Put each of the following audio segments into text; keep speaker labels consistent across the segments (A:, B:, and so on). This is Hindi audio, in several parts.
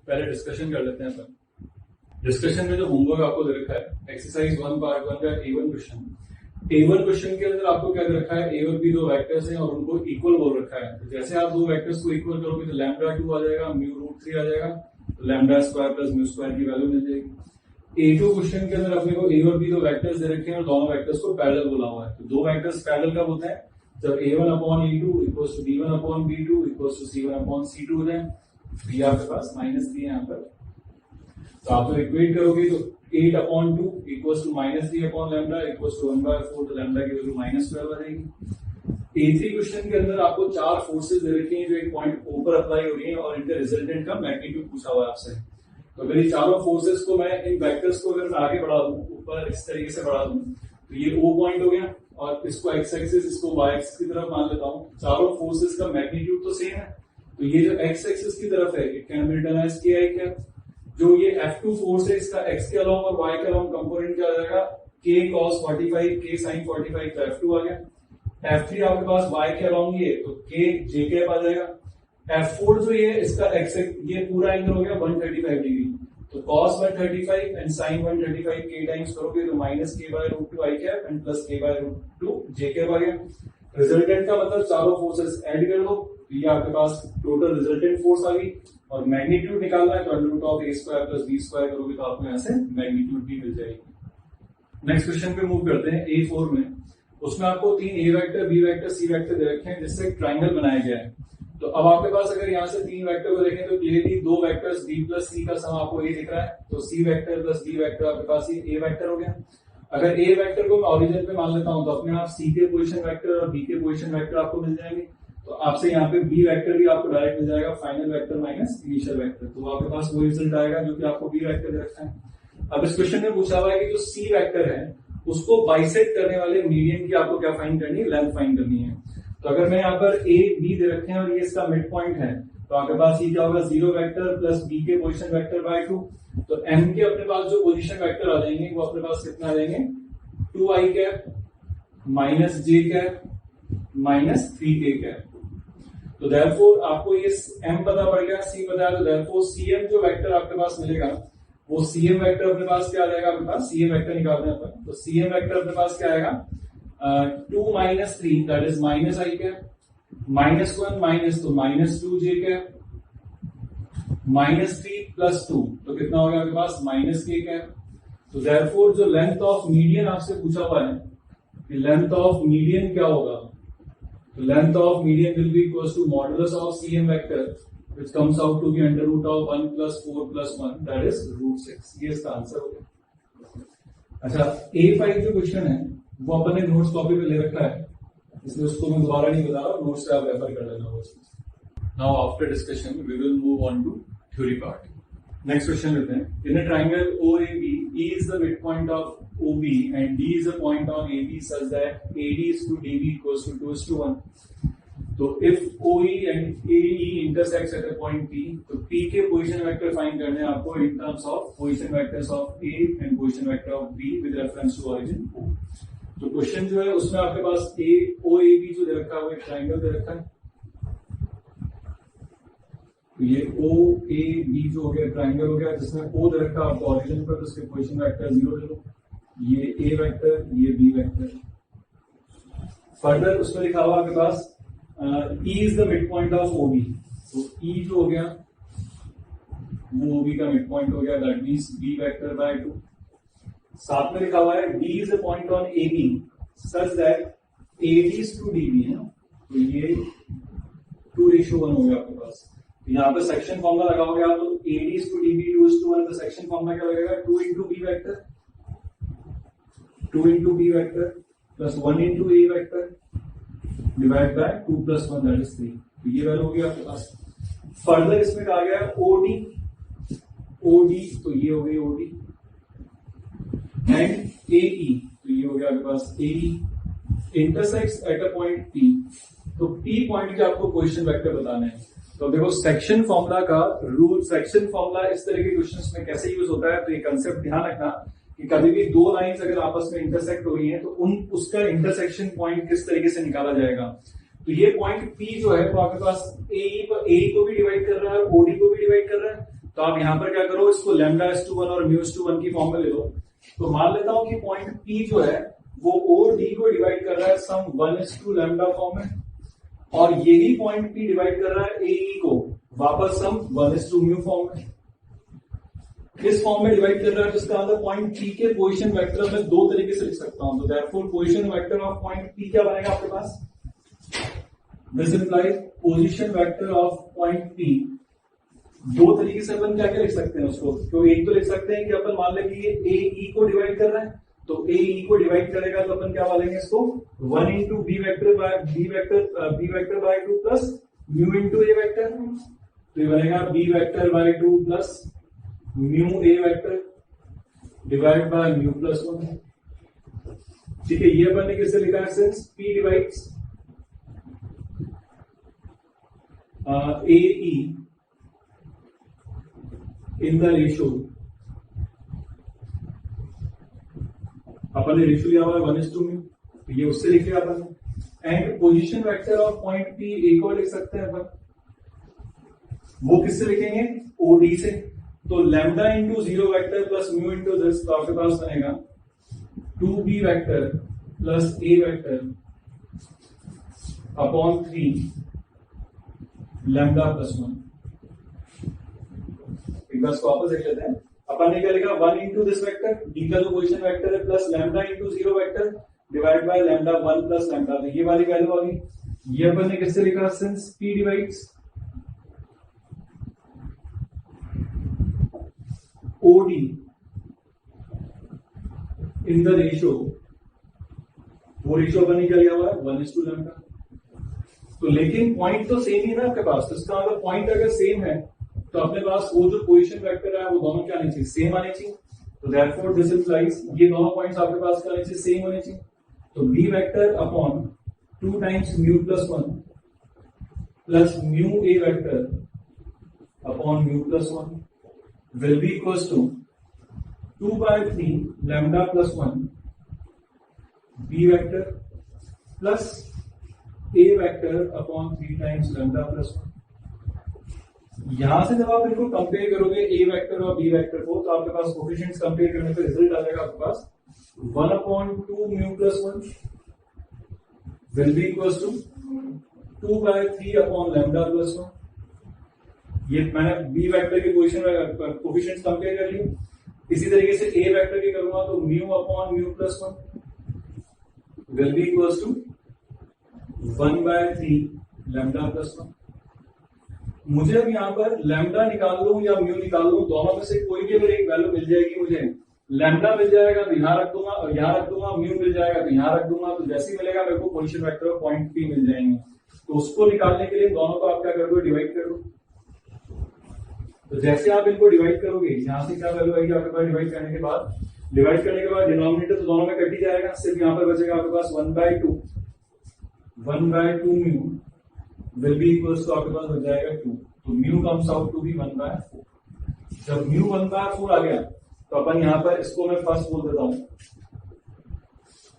A: पहले डिस्कशन कर लेते हैं अपन। डिस्कशन में जो होमवर्क आपको दे रखा है एक्सरसाइज 1 पार्ट 1 का A1 क्वेश्चन के अंदर आपको क्या दे रखा है, A और B दो वेक्टर्स हैं और उनको इक्वल बोल रखा है। तो जैसे आप दो वेक्टर्स को इक्वल करोगे तो लैम्डा 2 आ जाएगा, μ√3 आ जाएगा, तो lambda square plus mu square की वैल्यू मिल जाएगी। A2 क्वेश्चन के अंदर अपने को A और B दो वेक्टर्स दे रखे हैं और दोनों वेक्टर्स को पैरेलल बोला हुआ है। तो दो वेक्टर्स पैरेलल कब होते हैं, जब A1/A2 equals to B1/B2 equals to C1/C2 हो जाए। ये आपके पास -3 है यहाँ पर, तो आप तो इक्वेट करोगे तो 8/2 इक्वल्स टू -3/λ इक्वल्स टू 1/4, तो लैम्डा की वैल्यू -12 आ जाएगी। A3 क्वेश्चन के अंदर आपको चार फोर्सेस दे रखी हैं जो एक पॉइंट ऊपर अप्लाई हो रही है और इनके रिजल्टेंट का मैग्नीट्यूड पूछा हुआ है आपसे। तो अगर ये चारों फोर्सेस को मैं इन वेक्टर्स को अगर मैं आगे बढ़ा दूं, ऊपर इस तरीके से बढ़ा दूं, तो ये O पॉइंट हो गया और इसको x एक्सिस इसको y एक्सिस की तरफ मान लेता हूं। चारों फोर्सेस का मैग्नीट्यूड तो सेम है, तो ये जो x एक्सिस की तरफ है it can be written as ki cap. जो ये F2 फोर्स है इसका x के अलोंग और y के अलोंग कंपोनेंट क्या आ जाएगा, k cos 45 k sin 45, तो F2 आ गया। F3 आपके पास y के अलोंग ये तो k j कैप आ जाएगा। F4 जो ये इसका x ये पूरा एंगल हो गया 135 डिग्री, तो cos 135 and sin 135 k times करोगे तो -k/√2 i cap and plus k/√2 j cap आ गया। रिजल्टेंट का मतलब चारों फोर्सेस ऐड कर दो, तो ये आपके पास टोटल रिजल्टेंट फोर्स आ गई और मैग्नीट्यूड निकालना है तो √(a² + b² करोगे तो आपको यहाँ से मैग्नीट्यूड भी मिल जाएगी। नेक्स्ट क्वेश्चन पे मूव करते हैं A4 में। उसमें आपको तीन A vector, B vector, C vector दे रखे हैं जिससे एक ट्राइंगल बनाया गया है। तो अब आपके पास अगर यहाँ से तीन वेक्टर को देखें तो क्लियरली दो वेक्टर्स B प्लस C का सम आपको ये दिख रहा है, तो C vector plus B vector आपके पास ये A वेक्टर हो गया। अगर A वेक्टर को मैं ओरिजिन पे मान लेता हूं तो अपने आप C के पोजीशन वेक्टर और B के पोजीशन वेक्टर आपको मिल जाएंगे, तो आपसे यहाँ पे B वेक्टर भी आपको डायरेक्ट मिल जाएगा, final vector minus initial vector, तो आपके पास वो रिजल्ट आएगा जो कि आपको B वेक्टर दे रखा है। अब इस क्वेश्चन में पूछा हुआ है कि जो C वेक्टर है उसको बाइसेक्ट करने वाले मीडियन की आपको क्या फाइंड करनी है, लेंथ फाइंड करनी है। तो अगर मैं यहाँ पर A B दे रखे हैं और ये इसका मिड पॉइंट है, तो आपके पास ये क्या होगा, 0 वेक्टर प्लस B के पोजीशन वेक्टर बाय 2, तो M के अपने पास जो पोजीशन वेक्टर आ जाएंगे वो अपने पास कितना आ जाएंगे, 2i cap minus j cap minus 3k cap. तो देयरफॉर आपको ये M पता पड़ गया, C पता है, तो देयरफॉर CM जो वेक्टर आपके पास मिलेगा वो CM वेक्टर अपने पास क्या आ जाएगा, अपने पास CM वेक्टर निकालते हैं अपन, तो CM वेक्टर अपने पास क्या आएगा, 2 - 3 that is -i cap, -1 minus तो -2j कैप, -3 + 2 तो कितना हो गया आपके पास, -k कैप। तो देयरफॉर जो लेंथ ऑफ मीडियन आपसे पूछा हुआ है कि लेंथ ऑफ मीडियन क्या होगा, तो length of median will be equals to modulus of CM vector which comes out to be √1 + 4 + 1 that is √6। ये इसका आंसर हो गया। अच्छा A5 जो क्वेश्चन है वो अपन ने नोट्स कॉपी पे ले रखा है, इसलिए उसको मैं दोबारा नहीं बता रहा, नोट्स से आप रेफर कर लेना। Now after discussion we will move on to theory part. Next question लेते हैं। In a triangle OAB, E is the midpoint of OB and D is a point on AB such that AD is to DB equals to 2:1. तो if OE and AE intersects at a point P, तो P के पोजीशन वेक्टर फाइंड करने हैं आपको in terms of position vectors of A and position vector of B with reference to origin O। तो क्वेश्चन जो है उसमें आपके पास OAB जो दे रखा है वो एक ट्रायंगल दे रखा है, तो ये OAB जो हो गया ट्रायंगल हो गया जिसमें O दे रखा है आपको ओरिजिन पर, तो उसके पोजीशन वेक्टर 0 ले लो, ये A वेक्टर ये B वेक्टर। फर्दर उसमें लिखा हुआ आपके पास E is the midpoint of OB, तो E जो हो गया वो OB का मिड पॉइंट हो गया, that means B vector by 2। साथ में लिखा हुआ है D is a point on AB such that AD is to DB है ना, तो ये 2:1 हो गया आपके पास। तो यहाँ पे सेक्शन फॉर्मूला लगाओगे आप, तो AD is to DB 2:1, तो सेक्शन फॉर्मूला क्या लगेगा, 2 into B vector, 2 into B vector plus 1 into A vector divide by 2 + 1 that is 3। तो ये वैल्यू हो गया आपके पास। फर्दर इसमें कहा गया OD, तो ये हो गई OD एंड AE, तो ये हो गया आपके पास AE intersects at a point P, तो P पॉइंट के आपको पोजीशन वेक्टर बताने हैं। तो देखो सेक्शन फॉर्मूला का रूल, सेक्शन फॉर्मूला इस तरह के क्वेश्चंस में कैसे यूज होता है, तो ये कंसेप्ट ध्यान रखना कि कभी भी दो लाइंस अगर आपस में इंटरसेक्ट हो रही हैं तो उसका इंटरसेक्शन पॉइंट किस तरीके से निकाला जाएगा। तो ये पॉइंट P जो है वो आपके पास AE को भी डिवाइड कर रहा है और OD को भी डिवाइड कर रहा है, तो आप यहां पर क्या करो, इसको λ(s21) और μ(s21) की फॉर्म में ले लो। तो मान लेता हूं कि पॉइंट P जो है वो O D को डिवाइड कर रहा है सम 1:λ फॉर्म में, और यही पॉइंट P डिवाइड कर रहा है AE को वापस सम 1:μ फॉर्म में। इस फॉर्म में डिवाइड कर रहा है, जिसका मतलब पॉइंट P के पोजीशन वेक्टर में दो तरीके से लिख सकता हूं। तो therefore position vector of point P क्या बनेगा आपके पास, this implies position vector of point P। दो तरीके से अपन क्या क्या लिख सकते हैं उसको, तो एक तो लिख सकते हैं कि अपन मान लें कि ये AE को डिवाइड कर रहा है, तो AE को डिवाइड करेगा तो अपन क्या बोलेंगे इसको 1 into B vector by 2 plus mu into A vector। तो ये बनेगा B vector by 2 plus mu A vector divide by mu plus 1। ठीक है, ये अपन ने किससे लिखा है, since P divides AE in the ratio, अपन ने रेशियो लिया हुआ है 1:μ, तो ये उससे लिख लिया अपन ने। And position vector of point P एक और लिख सकते हैं अपन, वो किससे लिखेंगे, OD से। तो lambda into 0 vector plus mu into this, तो आपके पास बनेगा 2B vector plus A vector upon 3 lambda plus 1। बस वापस देख लेते हैं, अपन ने क्या लिखा 1 इंटू दिस वेक्टर, डी का जो पोजीशन वेक्टर है, plus lambda into 0 vector divide by lambda 1 plus lambda. तो ये वाली वैल्यू आ गई। ये अपन ने किससे लिखा, since P divides OD in the ratio, वो रेशियो अपन ने क्या लिया हुआ है 1:λ। तो लेकिन पॉइंट तो सेम ही है ना आपके पास, तो इसका मतलब पॉइंट अगर सेम है तो अपने पास वो जो पोजीशन वेक्टर है वो दोनों क्या आने चाहिए, सेम आने चाहिए। तो देयरफॉर दिस इंप्लाइज ये दोनों पॉइंट्स आपके पास क्या आने चाहिए, सेम होने चाहिए। तो B vector upon 2 times mu plus 1 plus mu A vector upon mu plus 1 will be equals to 2/3 lambda plus 1 B vector plus A vector upon 3 times lambda plus 1। यहां से जब आप इनको कंपेयर करोगे A वेक्टर और B वेक्टर को, तो आपके पास कोफिशिएंट्स कंपेयर करने पे रिजल्ट आ जाएगा आपके पास 1/2 mu plus 1 will be equals to 2/3 upon lambda plus 1। ये मैंने B वेक्टर के पोजीशन कोफिशिएंट्स कंपेयर कर लिए। इसी तरीके से A वेक्टर की करूंगा तो mu upon mu plus 1 will be equals to 1/3 lambda plus 1। मुझे अब यहाँ पर लैम्डा निकाल लूं या म्यू निकाल लूं, दोनों में से कोई भी अगर एक वैल्यू मिल जाएगी, मुझे लैम्डा मिल जाएगा तो यहाँ रख दूंगा, और यहाँ रख दूंगा, म्यू मिल जाएगा तो यहाँ रख दूंगा। तो जैसे ही मिलेगा मेरे को पोजीशन वेक्टर और पॉइंट P मिल जाएंगे। तो उसको निकालने के लिए दोनों को आप क्या कर दो, डिवाइड कर दो। तो जैसे आप इनको डिवाइड करोगे, यहाँ से क्या वैल्यू आएगी आपके पास, डिवाइड करने के बाद डिनोमिनेटर तो दोनों में कट ही जाएगा, सिर्फ यहाँ पर बचेगा आपके पास 1/2 mu will be equals to आपके पास बच जाएगा 2। तो mu comes out to be 1/4। जब म्यू 1/4 आ गया तो अपन यहाँ पर इसको मैं फर्स्ट बोल देता हूं,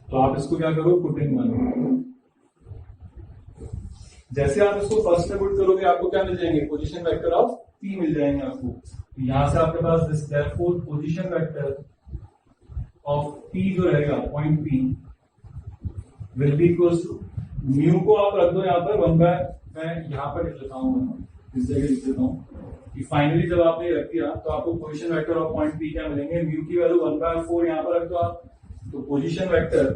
A: तो आप इसको क्या करो, पुट इन 1। जैसे आप इसको फर्स्ट में पुट करोगे आपको क्या मिल जाएंगे, पोजीशन वेक्टर ऑफ P मिल जाएंगे आपको। तो यहां से आपके पास this therefore position vector of P जो रहेगा point P will be equals to, mu को आप रख दो यहाँ पर मैं यहाँ पर लिख लेता हूँ, इस जगह लिख लेता हूँ कि फाइनली जब आपने रख दिया तो आपको position vector of point P क्या मिलेंगे, म्यू की वैल्यू 1/4 यहाँ पर रख दो आप। तो पोजीशन वेक्टर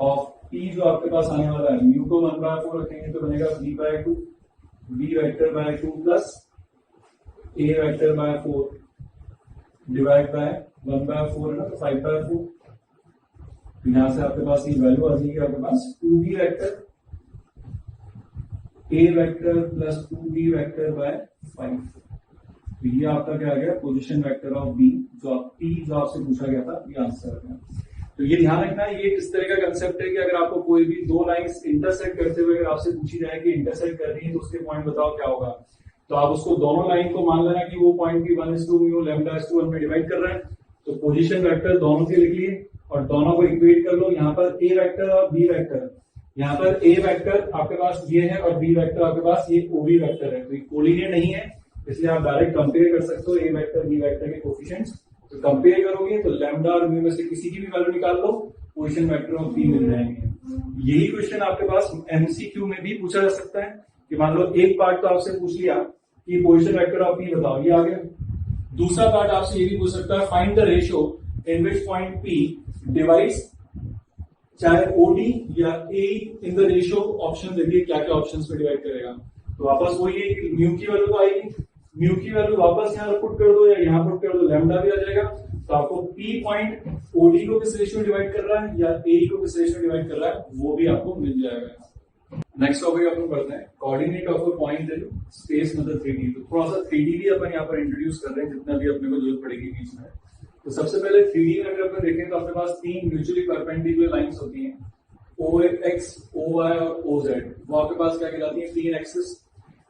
A: ऑफ P जो आपके पास आने वाला है, म्यू को 1/4 रखेंगे तो बनेगा B/2 B vector by 2 plus A vector by 4 divide by 1/4 है ना, तो 5/4। यहां से आपके पास ये वैल्यू आ जाएगी आपके पास 2B vector A vector plus 2B vector by 5। तो ये आपका क्या आ गया, पोजीशन वेक्टर ऑफ B जो आपसे पूछा गया था, ये आंसर है। तो ये ध्यान रखना, ये किस तरह का कंसेप्ट है कि अगर आपको कोई भी दो लाइंस इंटरसेक्ट करते हुए अगर आपसे पूछी जाए कि इंटरसेक्ट कर रही है तो उसके पॉइंट बताओ क्या होगा, तो आप उसको दोनों लाइन को मान लेना कि वो पॉइंट भी 1:μ λ/1 में डिवाइड कर रहा है। तो पोजीशन वेक्टर दोनों के लिख लिए और दोनों को इक्वेट कर लो। यहाँ पर A वेक्टर और B वेक्टर, यहाँ पर A वेक्टर आपके पास ये है और B वेक्टर आपके पास ये OB वेक्टर है, तो ये कोलिनियर नहीं है, इसलिए आप डायरेक्ट कंपेयर कर सकते हो ए वेक्टर बी वेक्टर के कोफिशिएंट्स। तो कंपेयर करोगे तो लैम्डा और म्यू में से किसी की भी वैल्यू निकाल लो, पोजीशन वेक्टर ऑफ पी मिल जाएंगे। यही क्वेश्चन आपके पास एमसीक्यू में भी पूछा जा सकता है कि मान लो एक पार्ट तो आपसे पूछ लिया कि पोजीशन वेक्टर ऑफ पी बताओ, ये आ गया। दूसरा पार्ट आपसे ये भी पूछ सकता है find the ratio in which point P divides चाहे ओडी या ए इन द रेशियो। ऑप्शन देखिए क्या क्या ऑप्शंस में डिवाइड करेगा। तो वापस वही है कि म्यू की वैल्यू तो आएगी, म्यू की वैल्यू वापस यहाँ पुट कर दो या यहाँ पुट कर दो, लैम्डा भी आ जाएगा। तो आपको पी पॉइंट ओडी को किस रेशियो डिवाइड कर रहा है या ए को किस रेशियो डिवाइड कर रहा है वो भी आपको मिल जाएगा। नेक्स्ट टॉपिक अपन पढ़ते हैं coordinate of a point in space मतलब 3D। तो थोड़ा सा 3D भी अपन यहाँ पर इंट्रोड्यूस कर रहे हैं जितना भी अपने को जरूरत पड़ेगी बीच में। तो सबसे पहले 3D में अगर अपन देखें तो अपने पास तीन म्यूचुअली परपेंडिकुलर लाइंस होती हैं, OX, OY और OZ। वो आपके पास क्या कहलाती है, तीन एक्सिस।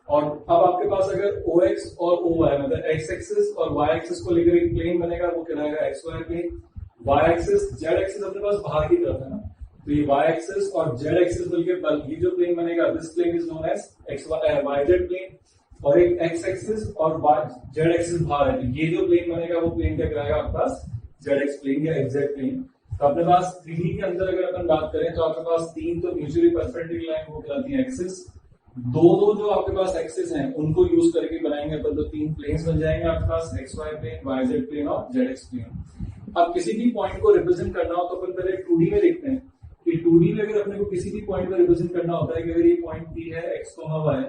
A: और अब आपके पास अगर OX और OY मतलब X एक्सिस और Y एक्सिस को लेकर एक प्लेन बनेगा, वो कहलाएगा XY plane. Y axis Z axis अपने पास बाहर की तरफ है ना, तो ये Y एक्सिस और Z एक्सिस मिलकर ये जो प्लेन बनेगा this plane is known as YZ plane. और एक X एक्सिस और Z एक्सिस बाहर है, ये जो प्लेन बनेगा वो प्लेन क्या कहलाएगा आपके पास ZX प्लेन या XZ प्लेन। तो अपने पास 3D के अंदर अगर अपन बात करें तो आपके पास तीन तो म्यूचुअली परपेंडिकुलर लाइन वो कहलाती है एक्सिस। दो जो आपके पास एक्सिस हैं उनको यूज करके बनाएंगे अपन तो तीन प्लेन्स बन जाएंगे आपके पास XY प्लेन, YZ प्लेन और ZX प्लेन। अब किसी भी पॉइंट को रिप्रेजेंट करना हो तो अपन पहले 2D में देखते हैं कि 2D में अगर अपने को किसी भी पॉइंट को रिप्रेजेंट करना होता है कि अगर ये पॉइंट P है X, Y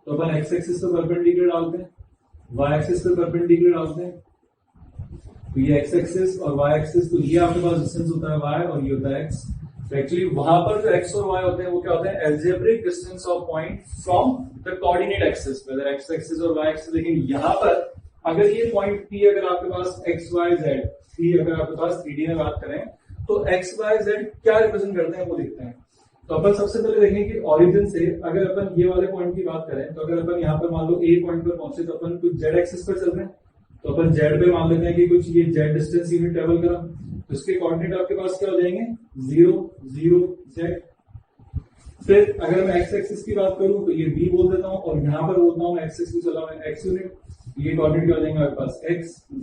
A: तो अपन X एक्सिस पे परपेंडिकुलर डालते हैं, Y एक्सिस पे परपेंडिकुलर डालते हैं। तो ये X एक्सिस और Y एक्सिस, तो ये आपके पास डिस्टेंस होता है Y और ये होता है X। तो एक्चुअली वहां पर जो X और Y होते हैं वो क्या होते हैं, algebraic distance of point from the coordinate axis, whether X axis और Y एक्सिस। लेकिन यहाँ पर अगर ये पॉइंट P अगर आपके पास X Y Z P अगर आपके पास 3D में बात करें तो X Y Z क्या रिप्रेजेंट करते हैं वो देखते हैं। तो अपन सबसे पहले देखेंगे कि ओरिजिन से अगर अपन ये वाले पॉइंट की बात करें तो अगर अपन यहाँ पर मान लो A पॉइंट पर पहुंचे तो अपन कुछ Z एक्सिस पर चल रहे हैं, तो अपन Z पे मान लेते हैं कि कुछ ये Z डिस्टेंस यूनिट ट्रेवल करा, तो इसके कोऑर्डिनेट आपके पास क्या हो जाएंगे 0 0 Z। फिर अगर मैं X एक्सिस की बात करूं तो ये B बोल देता हूं और यहाँ पर बोलता हूं X एक्सिस चला मैं X यूनिट, ये कोऑर्डिनेट क्या हो जाएंगे आपके पास X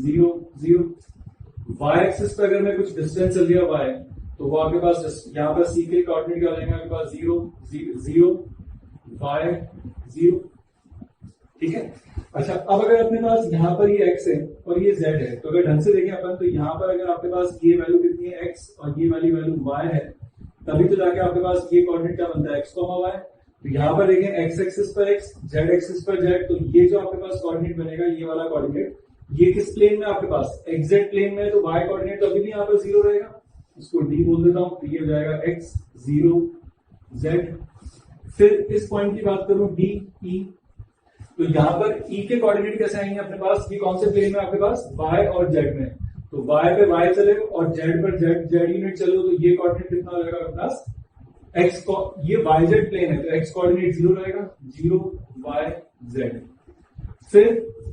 A: 0 0। Y एक्सिस पे अगर मैं कुछ डिस्टेंस चल दिया Y तो वो आपके पास यहाँ पर C के कोऑर्डिनेट क्या हो जाएंगे आपके पास 0 0 Y 0। ठीक है। अच्छा, अब अगर अपने पास यहाँ पर ये X है और ये Z है तो अगर ढंग से देखें अपन तो यहाँ पर अगर आपके पास ये वैल्यू कितनी है X और ये वाली वैल्यू Y है, तभी तो जाके आपके पास ये कोऑर्डिनेट क्या बनता है X, Y। तो यहाँ पर देखें X एक्सिस पर X, Z एक्सिस पर Z, तो ये जो आपके पास कोऑर्डिनेट बनेगा ये वाला कोऑर्डिनेट ये किस प्लेन में आपके पास XZ प्लेन में है, तो Y कोऑर्डिनेट तो अभी भी यहाँ पर 0 रहेगा, इसको D बोल देता हूँ, तो ये हो जाएगा X 0 Z। फिर इस पॉइंट की बात करूं D E, तो यहाँ पर E के कोऑर्डिनेट कैसे आएंगे अपने पास, ये कौन से प्लेन में आपके पास Y और Z में, तो Y पे Y चले और Z पर Z यूनिट चलो, तो ये कोऑर्डिनेट कितना रहेगा अपने पास X को, ये YZ प्लेन है तो X कोऑर्डिनेट 0 रहेगा 0 Y Z। फिर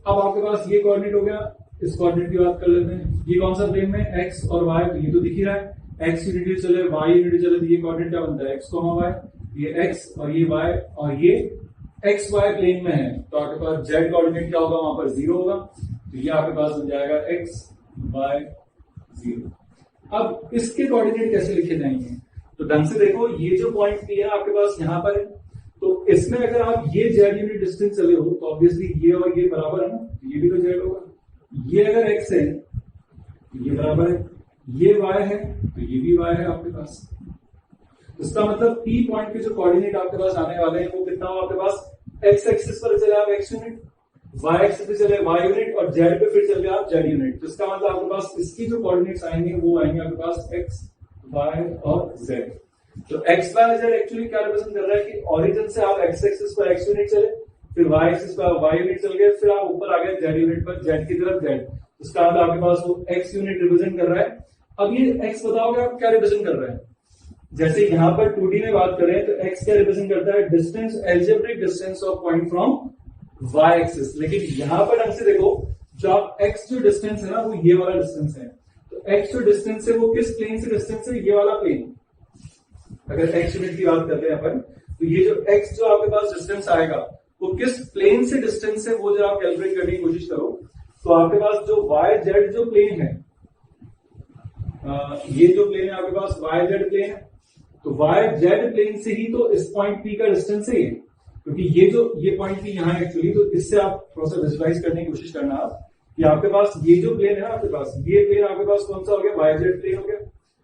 A: अब आपके पास ये कोऑर्डिनेट हो गया, इस कोऑर्डिनेट की बात कर लेते हैं, ये कौन सा प्लेन में X और Y, तो ये तो दिख ही रहा है X यूनिट चले Y यूनिट चले, तो ये कोऑर्डिनेट क्या बनता है X, Y, ये X और ये Y और ये XY प्लेन में है, तो आपके पास Z कोऑर्डिनेट क्या होगा वहां पर 0 होगा, तो ये आपके पास बन जाएगा X Y 0। अब इसके कोऑर्डिनेट कैसे लिखे जाएंगे, तो ढंग से देखो, ये जो पॉइंट P है आपके पास यहाँ पर है, तो इसमें अगर आप ये Z यूनिट डिस्टेंस चले हो तो ऑब्वियसली ये और ये बराबर है ना, ये भी तो Z होगा। ये अगर X है तो ये बराबर है, ये Y है तो ये भी Y है आपके पास। इसका मतलब P पॉइंट के जो कोऑर्डिनेट आपके पास आने वाले हैं वो कितना हो आपके पास, X एक्सिस पर चले आप X यूनिट, Y एक्सिस पे चले Y यूनिट और Z पे फिर चले आप Z यूनिट। तो इसका मतलब आपके पास इसकी जो कोऑर्डिनेट्स आएंगे वो आएंगे आपके पास X Y और Z। तो X Y Z एक्चुअली क्या रिप्रेजेंट कर रहा है कि ओरिजिन से आप X एक्सिस पर X यूनिट चले, फिर Y एक्सिस पर Y यूनिट चल गए, फिर आप ऊपर आ गए Z यूनिट पर Z की तरफ Z। इसका मतलब आपके पास वो X यूनिट रिप्रेजेंट कर रहा है। अब ये X बताओगे आप क्या रिप्रेजेंट कर रहा है, जैसे यहाँ पर 2D में बात करें तो X क्या रिप्रेजेंट करता है, distance, algebraic distance of point from Y axis. लेकिन यहाँ पर ढंग से देखो, जो आप X जो डिस्टेंस है ना वो ये वाला डिस्टेंस है, तो X जो डिस्टेंस है वो किस प्लेन से डिस्टेंस है, ये वाला प्लेन। अगर X यूनिट की बात करते हैं अपन तो ये जो X जो आपके पास डिस्टेंस आएगा वो किस प्लेन से डिस्टेंस है वो जब आप कैलकुलेट करने की कोशिश करो तो आपके पास जो वाई जेड जो प्लेन है, ये जो प्लेन है आपके पास वाई जेड प्लेन है, तो वाई जेड प्लेन से ही तो इस पॉइंट पी का डिस्टेंस है, क्योंकि ये पॉइंट पी यहाँ है एक्चुअली, तो इससे आप थोड़ा सा विजुलाइज करने की कोशिश करना आप कि आपके पास ये जो प्लेन है आपके पास, ये प्लेन आपके पास कौन सा हो गया, वाई जेड प्लेन हो गया,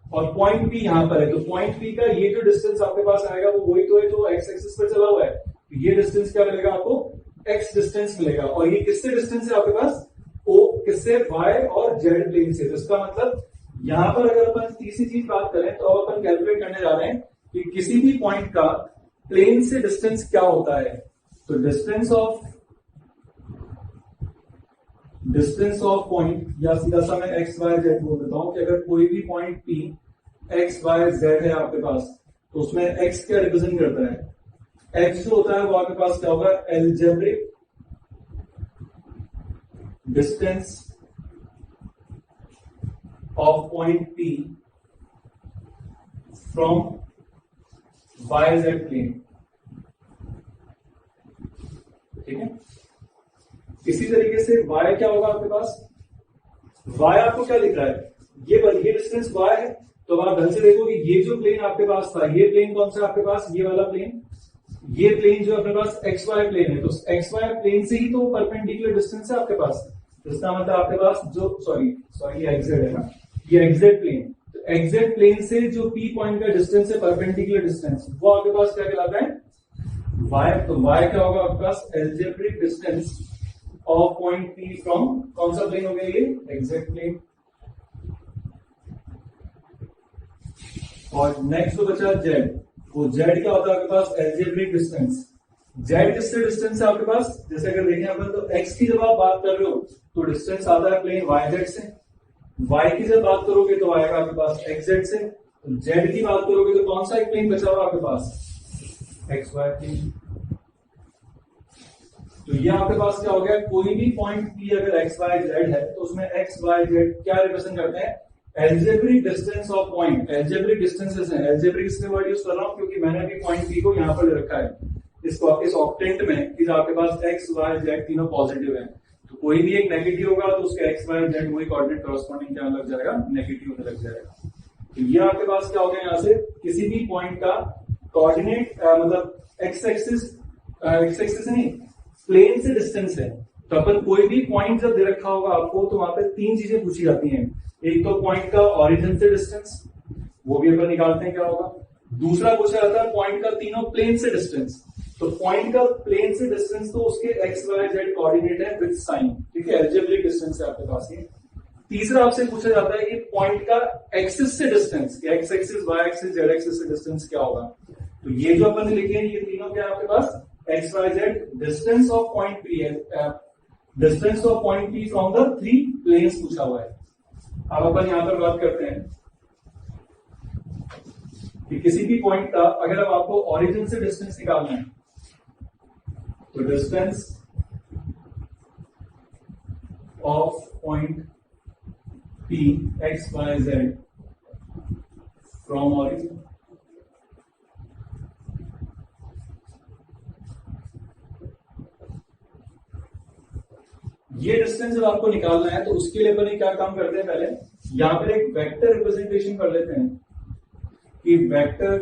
A: और पॉइंट पी यहाँ पर है, तो पॉइंट पी का ये जो डिस्टेंस आपके पास आएगा वो वही तो है जो एक्स एक्सिस पर चला हुआ है, तो ये डिस्टेंस क्या मिलेगा आपको, एक्स डिस्टेंस मिलेगा, और ये किससे डिस्टेंस है आपके पास, ओ किससे, वाई और जेड प्लेन से। तो इसका मतलब यहां पर अगर अपन तीसरी चीज बात करें तो अब अपन कैलकुलेट करने जा रहे हैं कि किसी भी पॉइंट का प्लेन से डिस्टेंस क्या होता है। तो डिस्टेंस ऑफ पॉइंट, या सीधा सा मैं एक्स वाई जेड बोल देता हूं कि अगर कोई भी point P X Y Z है आपके पास, तो उसमें एक्स क्या रिप्रेजेंट करता है, एक्स जो होता है वो आपके पास क्या होगा, algebraic distance of point P from YZ plane, ठीक है। इसी तरीके से Y क्या होगा आपके पास, Y आपको क्या लिख रहा है, ये डिस्टेंस Y है, तो आप ढंग से देखो कि ये जो प्लेन आपके पास था, ये प्लेन कौन सा आपके पास, ये वाला प्लेन, ये प्लेन जो अपने पास XY प्लेन है, तो XY प्लेन से ही तो परपेंडिकुलर डिस्टेंस है आपके पास, इसका मतलब आपके पास जो सॉरी ये XZ है ना, ये एक्जेक्ट प्लेन, तो एक्जेक्ट प्लेन से जो पी पॉइंट का डिस्टेंस है, परपेंडिकुलर डिस्टेंस, वो आपके पास क्या कहलाता है, वाई। तो वाई क्या होगा आपके पास, algebraic distance of point P from कौन सा प्लेन हो गया, ये एक्जेक्ट प्लेन। और नेक्स्ट जो बचा जेड, वो जेड क्या होता है आपके पास, एल्जेब्रिक डिस्टेंस। जेड किससे डिस्टेंस है आपके पास, जैसे अगर देखें अपन तो एक्स की जब आप बात कर रहे हो तो डिस्टेंस आता है प्लेन वाई जेड से, y की जब बात करोगे तो आएगा आपके पास xz से, तो z की बात करोगे तो कौन सा एक प्लेन बचा हुआ आपके पास, xy प्लेन। तो ये आपके पास क्या हो गया, कोई भी पॉइंट P अगर xy z है तो उसमें xy z क्या रिप्रेजेंट करते हैं, algebraic distance of point. Algebraic distances है, एल्जेब्रिक इसलिए वर्ड यूज कर रहा हूं क्योंकि मैंने अभी पॉइंट P को यहां पर ले रखा है, इसको इस ऑक्टेंट में कि आपके पास x y z तीनों पॉजिटिव है, तो कोई भी एक नेगेटिव होगा तो उसका एक्स वाई जेड वही कोऑर्डिनेट कॉरस्पॉन्डिंग क्या लग जाएगा, नेगेटिव होने लग जाएगा। तो ये आपके पास क्या हो गया, यहां से किसी भी पॉइंट का कोऑर्डिनेट मतलब एक्स एक्सिस नहीं, प्लेन से डिस्टेंस है, तो अपन कोई भी पॉइंट जब दे रखा होगा आपको तो वहां पे तीन चीजें पूछी जाती हैं, एक तो पॉइंट का ओरिजिन से डिस्टेंस, वो भी अपन निकालते हैं क्या होगा, दूसरा पूछा जाता है पॉइंट का तीनों प्लेन से डिस्टेंस, तो पॉइंट का प्लेन से डिस्टेंस तो उसके एक्स वाई जेड कोऑर्डिनेट है विद साइन, ठीक है, एल्जेब्रिक डिस्टेंस है आपके पास ये। तीसरा आपसे पूछा जाता है कि पॉइंट का एक्सिस से distance, X axis Y axis Z axis से डिस्टेंस क्या होगा, तो ये जो अपन ने लिखे हैं ये तीनों क्या है आपके पास, X Y Z, distance of point P है, distance of point P from the three planes पूछा हुआ है। अब अपन यहां पर बात करते हैं कि किसी भी पॉइंट का अगर अब आपको ओरिजिन से डिस्टेंस निकालना है, तो distance of point P x y z from origin, ये डिस्टेंस जब आपको निकालना है तो उसके लिए अपन क्या काम करते हैं, पहले यहां पर एक वेक्टर रिप्रेजेंटेशन कर लेते हैं कि vector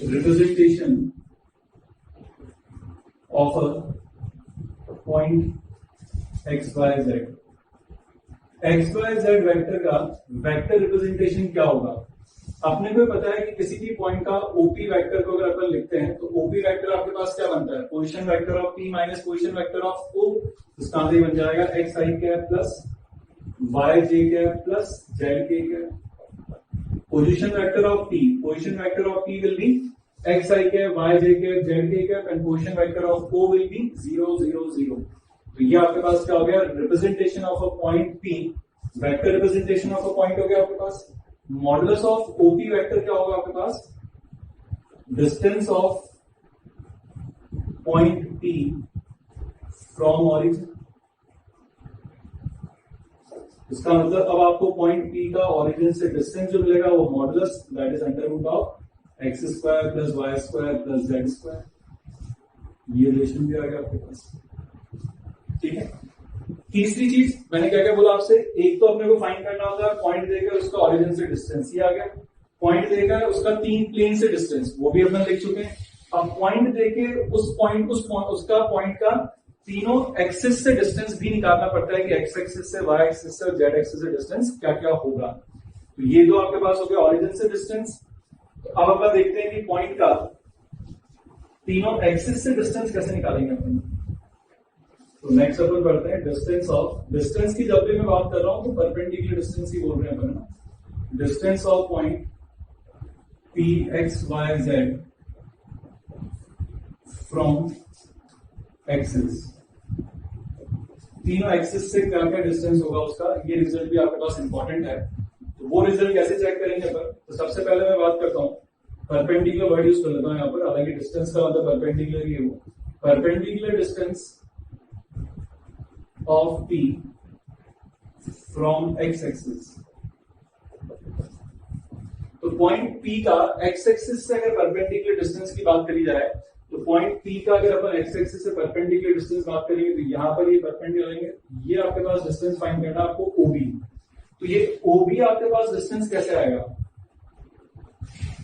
A: representation of a point X Y Z. X Y Z vector का वेक्टर रिप्रेजेंटेशन क्या होगा, अपने को पता है कि किसी भी पॉइंट का ओपी वेक्टर को अगर अपन लिखते हैं तो ओपी वेक्टर आपके पास क्या बनता है, position vector of P minus position vector of O, इसका आंसर बन जाएगा एक्स आई कैप प्लस वाई जे कैप प्लस जेड के cap. Position vector of P, position vector of P will be X I cap Y J cap Z के cap and position vector of O will be 0 0 0। तो ये आपके पास क्या हो गया, representation of a point P, vector representation of a point हो गया आपके पास। मॉडुलस ऑफ ओपी वेक्टर क्या होगा आपके पास, distance of point P from origin. इसका मतलब अब आपको पॉइंट पी का ओरिजिन से डिस्टेंस जो मिलेगा वो modulus that is under root of X square plus Y square plus Z square. ये रिलेशन भी आ गया आपके पास। ठीक है, तीसरी चीज मैंने क्या क्या बोला आपसे, एक तो अपने को फाइंड करना होता है पॉइंट देकर उसका ओरिजिन से डिस्टेंस, ये आ गया। पॉइंट देकर उसका 3 प्लेन से डिस्टेंस, वो भी अपन लिख चुके हैं। अब पॉइंट देके उसका पॉइंट का तीनों एक्सिस से डिस्टेंस भी निकालना पड़ता है कि एक्स एक्सिस से, वाई एक्सिस से और जेड एक्सिस से डिस्टेंस क्या क्या होगा। तो ये दो आपके पास हो गया ओरिजिन से डिस्टेंस। तो अब अपन देखते हैं कि पॉइंट का तीनों एक्सिस से डिस्टेंस कैसे निकालेंगे अपन। तो नेक्स्ट अपन पढ़ते हैं डिस्टेंस ऑफ, डिस्टेंस की जब भी मैं बात कर रहा हूं तो परपेंडिकुलर डिस्टेंस ही बोल रहे हैं अपन। Distance of point P X Y Z from axis, तीनों एक्सिस से क्या क्या डिस्टेंस होगा उसका, ये रिजल्ट भी आपके पास इंपॉर्टेंट है। तो वो रिजल्ट कैसे चेक करेंगे अपन, तो सबसे पहले मैं बात करता हूं परपेंडिकुलर वर्ड यूज कर लेता हूं यहाँ पर, हालांकि डिस्टेंस का मतलब परपेंडिकुलर ही हो। Perpendicular distance of P from x axis, तो पॉइंट पी का एक्स एक्सिस से अगर परपेंडिकुलर डिस्टेंस की बात करी जाए, तो पॉइंट पी का अगर अपन एक्स एक्सिस से परपेंडिकुलर डिस्टेंस बात करेंगे तो यहां पर ये परपेंडिकुलर लेंगे, ये आपके पास डिस्टेंस फाइंड करना आपको ओबी। तो ये ओबी आपके पास डिस्टेंस कैसे आएगा,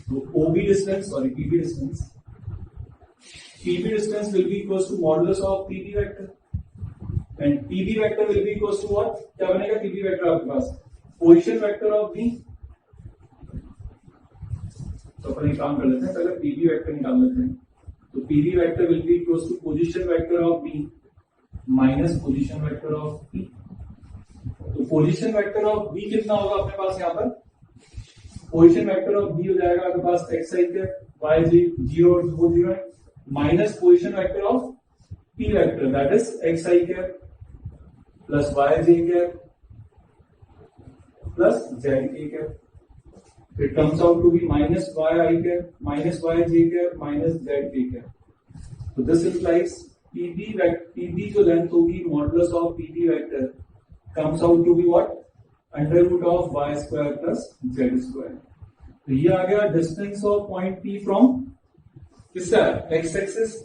A: तो OB distance, sorry PB distance, PB distance will be equal to modulus of PB vector and PB vector will be equal to what, क्या बनेगा पीबी वेक्टर आपके पास पोजीशन वेक्टर ऑफ बी। तो अपन एक काम कर लेते हैं, पहले पीबी वेक्टर निकाल लेते हैं। तो PB vector will be equal to position vector of B minus position vector of P. तो पोजीशन वेक्टर ऑफ बी कितना होगा अपने पास यहाँ पर, पोजीशन वेक्टर ऑफ बी हो जाएगा आपके पास एक्स आई के वाई जी 0 वो 0 है, minus position vector of P vector that is X I K plus Y J K plus Z K. It comes out to be minus yi cap minus yj cap minus zk cap. So this implies PB जो लेंथ होगी modulus of PB vector comes out to be what, under root of y square plus z square. तो ये आ गया distance of point P from किसका x एक्सिस।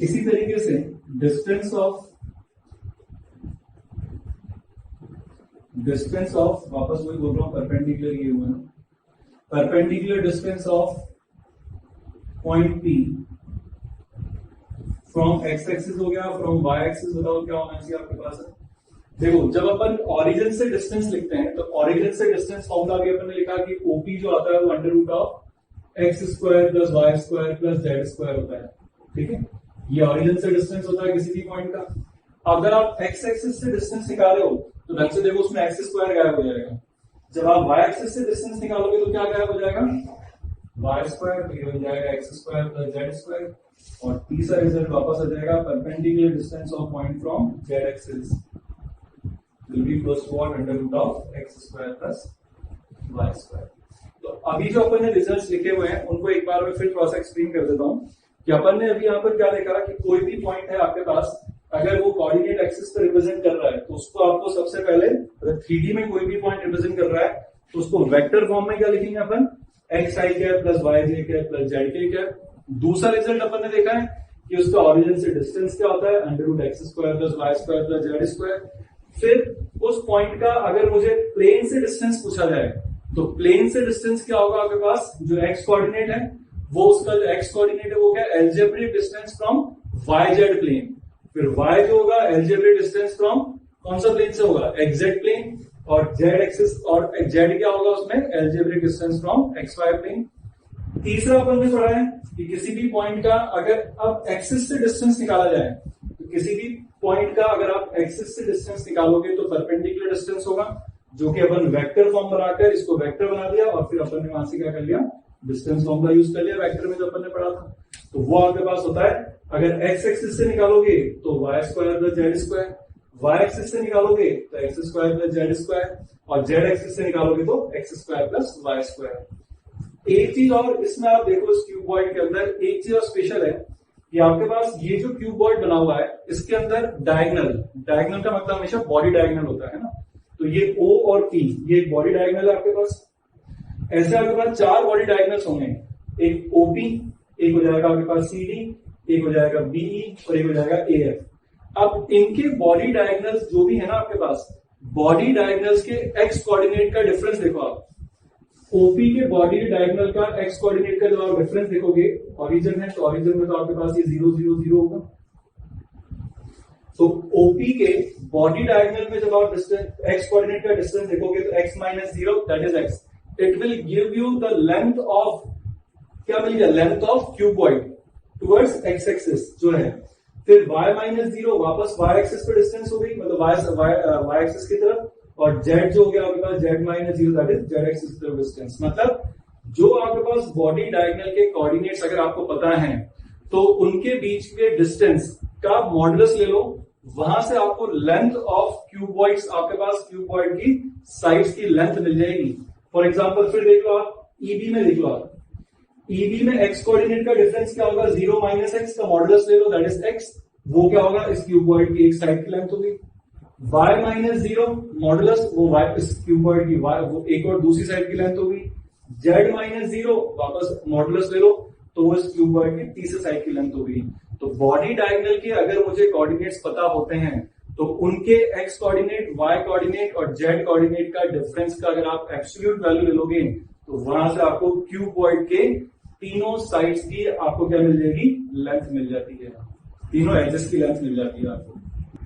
A: इसी तरीके से डिस्टेंस ऑफ वापस वही बोल रहा हूं परपेंडिकुलर ये हुआ ना, perpendicular distance of point P from x axis हो गया, फ्रॉम y एक्सिस बताओ क्या होना चाहिए आपके पास है। देखो जब अपन ओरिजिन से डिस्टेंस लिखते हैं तो ओरिजिन से डिस्टेंस फॉर्मूला भी अपन ने लिखा कि OP जो आता है वो under root of X square plus Y square plus Z square होता है। ठीक है, ये ओरिजिन से डिस्टेंस होता है किसी भी पॉइंट का। अगर आप x एक्सिस से डिस्टेंस निकाले हो तो ढंग से देखो उसमें एक्स स्क्वायर गायब हो जाएगा, जब आप y एक्सिस से डिस्टेंस निकालोगे तो क्या गायब हो जाएगा y स्क्वायर, तो ये हो जाएगा X square plus Z square. और तीसरा रिजल्ट वापस आ जाएगा perpendicular distance of point from z axis will be equal to under root of X square plus y square. तो अभी जो अपन ने रिजल्ट्स लिखे हुए हैं उनको एक बार मैं फिर थोड़ा सा एक्सप्लेन कर देता हूं कि अपन ने अभी यहाँ पर क्या देखा कि कोई भी पॉइंट है आपके पास, अगर वो कोऑर्डिनेट एक्सिस पर रिप्रेजेंट कर रहा है तो उसको आपको सबसे पहले अगर 3D में कोई भी पॉइंट रिप्रेजेंट कर रहा है तो उसको वेक्टर फॉर्म में क्या लिखेंगे अपन, एक्स आई कैप प्लस वाई जे कैप प्लस जेड के कैप। दूसरा रिजल्ट अपन ने देखा है कि उसका ओरिजिन से डिस्टेंस क्या होता है, under root X square plus Y square plus Z square. फिर उस पॉइंट का अगर मुझे प्लेन से डिस्टेंस पूछा जाए तो प्लेन से डिस्टेंस क्या होगा आपके पास, जो एक्स कोऑर्डिनेट है वो उसका जो एक्स कोऑर्डिनेट है वो क्या, algebraic distance from Y Z plane. फिर y जो होगा एल्जेब्रिक डिस्टेंस फ्रॉम कौन सा प्लेन से होगा, एक्जेक्ट प्लेन। और z एक्सिस और z क्या होगा उसमें, algebraic distance from xy plane. तीसरा अपन ने पढ़ा है कि किसी भी पॉइंट का अगर अब एक्सिस से डिस्टेंस निकाला जाए तो किसी भी पॉइंट का अगर आप एक्सिस से डिस्टेंस निकालोगे तो परपेंडिकुलर डिस्टेंस होगा, जो कि अपन वेक्टर फॉर्म बनाकर इसको वेक्टर बना दिया और फिर अपन ने वहां से क्या कर लिया, डिस्टेंस फॉर्मूला यूज कर लिया वेक्टर में जो अपन ने पढ़ा था। तो वो आपके पास होता है, अगर एक्स एक्सिस से निकालोगे तो Y square plus Z square, Y axis से निकालोगे तो X square plus Z square, और जेड एक्सिस से निकालोगे तो X square plus Y square. एक चीज और इसमें आप देखो, इस क्यूबॉइड के अंदर एक चीज और स्पेशल है कि आपके पास ये जो क्यूबॉइड बना हुआ है इसके अंदर डायगोनल का मतलब हमेशा बॉडी डायगोनल होता है ना। तो ये O और P ये एक बॉडी डायगोनल है आपके पास। ऐसे आपके पास 4 बॉडी डायगोनल्स होंगे, एक OP, एक हो जाएगा आपके पास CD, एक हो जाएगा बीई और एक हो जाएगा एएफ। अब इनके बॉडी डायगोनल्स जो भी है ना आपके पास, बॉडी डायगोनल्स के एक्स कोऑर्डिनेट का डिफरेंस देखो आप। ओपी के बॉडी डायगोनल का एक्स कोऑर्डिनेट का जब आप डिफरेंस देखोगे, ओरिजिन है तो ओरिजिन में तो आपके पास ये 0 0 0 होगा। तो ओपी के बॉडी डायगोनल में जब आप डिस्टेंस एक्स कोऑर्डिनेट का डिस्टेंस देखोगे तो x minus 0 that is x, it will give you the length of, क्या मिल गया, length of cuboid towards x axis जो है। फिर y माइनस 0 वापस y एक्सिस पे डिस्टेंस हो गई, मतलब y एक्सिस की तरफ, और z जो हो गया आपके पास z minus 0 that is z axis की तरफ डिस्टेंस। मतलब जो आपके पास बॉडी डायगोनल के कोऑर्डिनेट्स अगर आपको पता है तो उनके बीच के डिस्टेंस का मॉडुलस ले लो, वहां से आपको लेंथ ऑफ क्यूबॉइड्स, आपके पास क्यूबॉइड की साइड्स की लेंथ मिल जाएगी। फॉर एग्जांपल फिर देख लो आप ईबी में, देख लो आप ईबी में एक्स कोऑर्डिनेट का डिफरेंस क्या होगा, 0 माइनस एक्स का मॉडुलस ले लो दैट इज एक्स, वो क्या होगा, इस क्यूबॉइड की एक साइड की लेंथ होगी। y माइनस 0 मॉडुलस, वो y इस क्यूबॉइड की y वो एक और दूसरी साइड की लेंथ होगी। z माइनस 0 वापस मॉडुलस ले लो तो वो इस क्यूबॉइड की तीसरी साइड की लेंथ होगी। तो बॉडी डायगोनल के अगर मुझे कोऑर्डिनेट्स पता होते हैं तो उनके एक्स कोऑर्डिनेट, वाई कोऑर्डिनेट और जेड कोऑर्डिनेट का डिफरेंस का अगर आप एब्सोल्यूट वैल्यू ले लोगे तो वहां से आपको क्यूबॉइड के तीनों साइड्स की आपको क्या मिल जाएगी, लेंथ मिल जाती है, तीनों एजेस की लेंथ मिल जाती है आपको।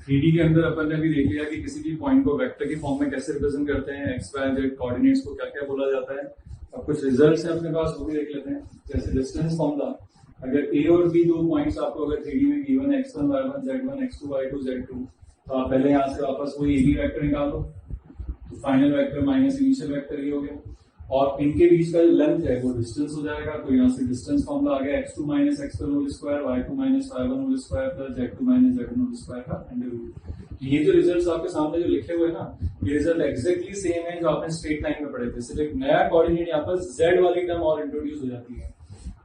A: 3D के अंदर अपन ने भी देख लिया कि किसी भी पॉइंट को वेक्टर के फॉर्म में कैसे रिप्रेजेंट करते हैं, एक्स वाई जेड कोऑर्डिनेट्स को क्या क्या बोला जाता है। अब कुछ रिजल्ट्स हैं अपने पास, वो भी देख लेते हैं। जैसे डिस्टेंस फॉर्मूला, अगर ए और बी दो पॉइंट्स आपको अगर 3D में गिवन है x1 y1 z1 x2 y2 z2, तो आप पहले यहां से वापस वही ए बी वेक्टर निकालो, तो final vector minus initial vector ये हो गया, और इनके बीच का जो लेंथ है वो डिस्टेंस हो जाएगा। तो यहाँ से डिस्टेंस फॉर्मूला आ गया x2 minus x1 whole square y2 minus y1 whole square plus z2 minus z1 whole square का अंडर रूट। ये जो रिजल्ट्स आपके सामने जो लिखे हुए हैं ना, ये रिजल्ट एक्जैक्टली सेम है जो आपने स्ट्रेट लाइन में पढ़े थे, सिर्फ एक नया कोऑर्डिनेट यहाँ पर z वाली टर्म और इंट्रोड्यूस हो जाती है।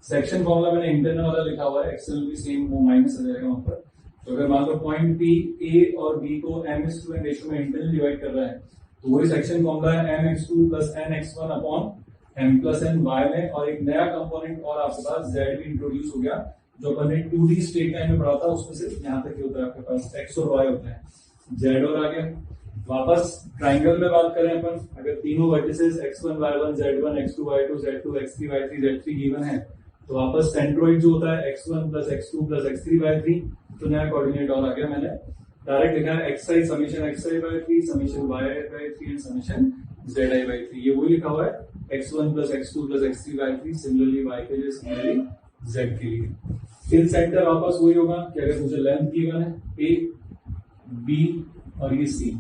A: सेक्शन फॉर्मूला मैंने इंटरनल वाला लिखा हुआ है, एक्सटर्नल भी सेम, वो माइनस आ जाएगा वहां पर। तो अगर मान लो पॉइंट पी ए और बी को m/n रेशियो में इंटरनल डिवाइड कर रहा है, तो वही सेक्शन फॉर्मूला है mx2 plus nx1 upon m plus n y में, और एक नया कंपोनेंट और आपके पास z भी इंट्रोड्यूस हो गया जो अपन ने 2D स्ट्रेट लाइन में पढ़ा था, उसमें सिर्फ यहाँ तक ही होता है आपके पास x और y होता है, z और आ गया। वापस ट्राइंगल में बात करें अपन, अगर तीनों vertices x1 y1 z1 x2 y2 z2 x3 y3 z3 given है, तो वापस सेंट्रोइड जो होता है x1 plus x2 plus x3 y3, तो नया कोऑर्डिनेट और आ गया। मैंने डायरेक्ट लिखा है xi summation xi by 3 summation yi by 3 and summation zi by 3, ये वही लिखा हुआ है x1 plus x2 plus x3 by 3, similarly y के लिए, सिमिलरली z के लिए। इन सेंटर वापस वही होगा कि अगर मुझे लेंथ गिवन है a b और ये c,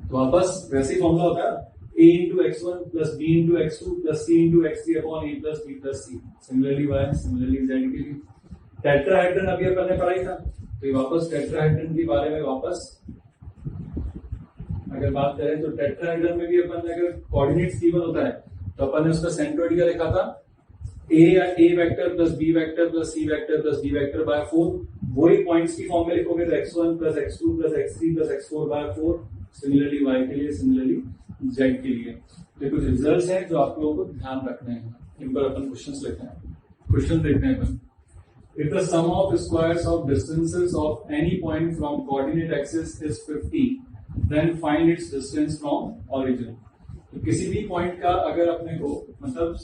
A: तो वापस वैसे ही फॉर्मूला होता है a into x1 plus b into x2 plus c into x3 upon a plus b plus c, similarly y, similarly z के लिए। टेट्राहेड्रन अभी अपन ने पढ़ाई था, तो ये वापस टेट्राहेड्रन के बारे में वापस अगर बात करें तो टेट्राहेड्रन में भी अपन ने अगर कोऑर्डिनेट्स गिवन होता है तो अपन ने उसका सेंट्रोइड क्या लिखा था, a vector plus b vector plus c vector plus d vector by 4, वही पॉइंट्स की फॉर्म में लिखोगे तो x1 plus x2 plus x3 plus x4 by 4, similarly y के लिए, सिमिलरली z के लिए। तो कुछ रिजल्ट्स हैं जो आप लोगों को ध्यान रखने हैं, इन पर अपन क्वेश्चंस लेते हैं। क्वेश्चन देखते हैं अपन, if the sum of squares of distances of any point from coordinate axis is 50, then find its distance from origin। तो किसी भी पॉइंट का अगर अपने को मतलब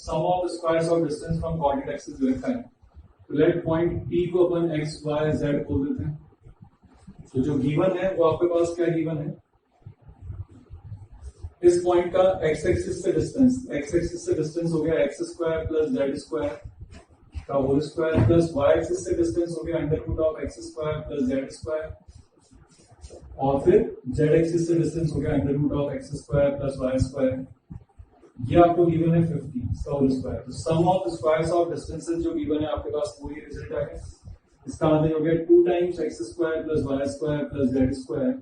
A: sum of squares of distance from coordinate axis लिखा है, तो लेट पॉइंट P को अपन x y z बोल देते हैं। तो जो गिवन है वो आपके पास क्या गिवन है, इस पॉइंट का x एक्सिस से डिस्टेंस, x एक्सिस से डिस्टेंस हो गया x square plus z square का whole square plus y axis से डिस्टेंस हो गया under root of x square plus z square, और फिर z एक्सिस से डिस्टेंस हो गया under root of x square plus y square. ये आपको गिवन है 50 इसका होल स्क्वायर। तो sum of squares of distances जो गिवन है आपके पास वही रिजल्ट आ गया। इसका मतलब हो गया 2 times x square plus y square plus z square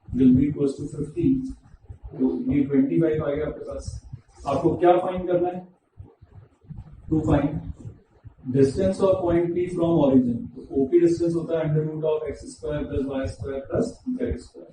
A: will be equal to 50, तो ये 25 आ गया आपके पास। आपको क्या फाइंड करना है, to find distance of point P from origin. तो OP डिस्टेंस होता है under root of x square plus y square plus z square,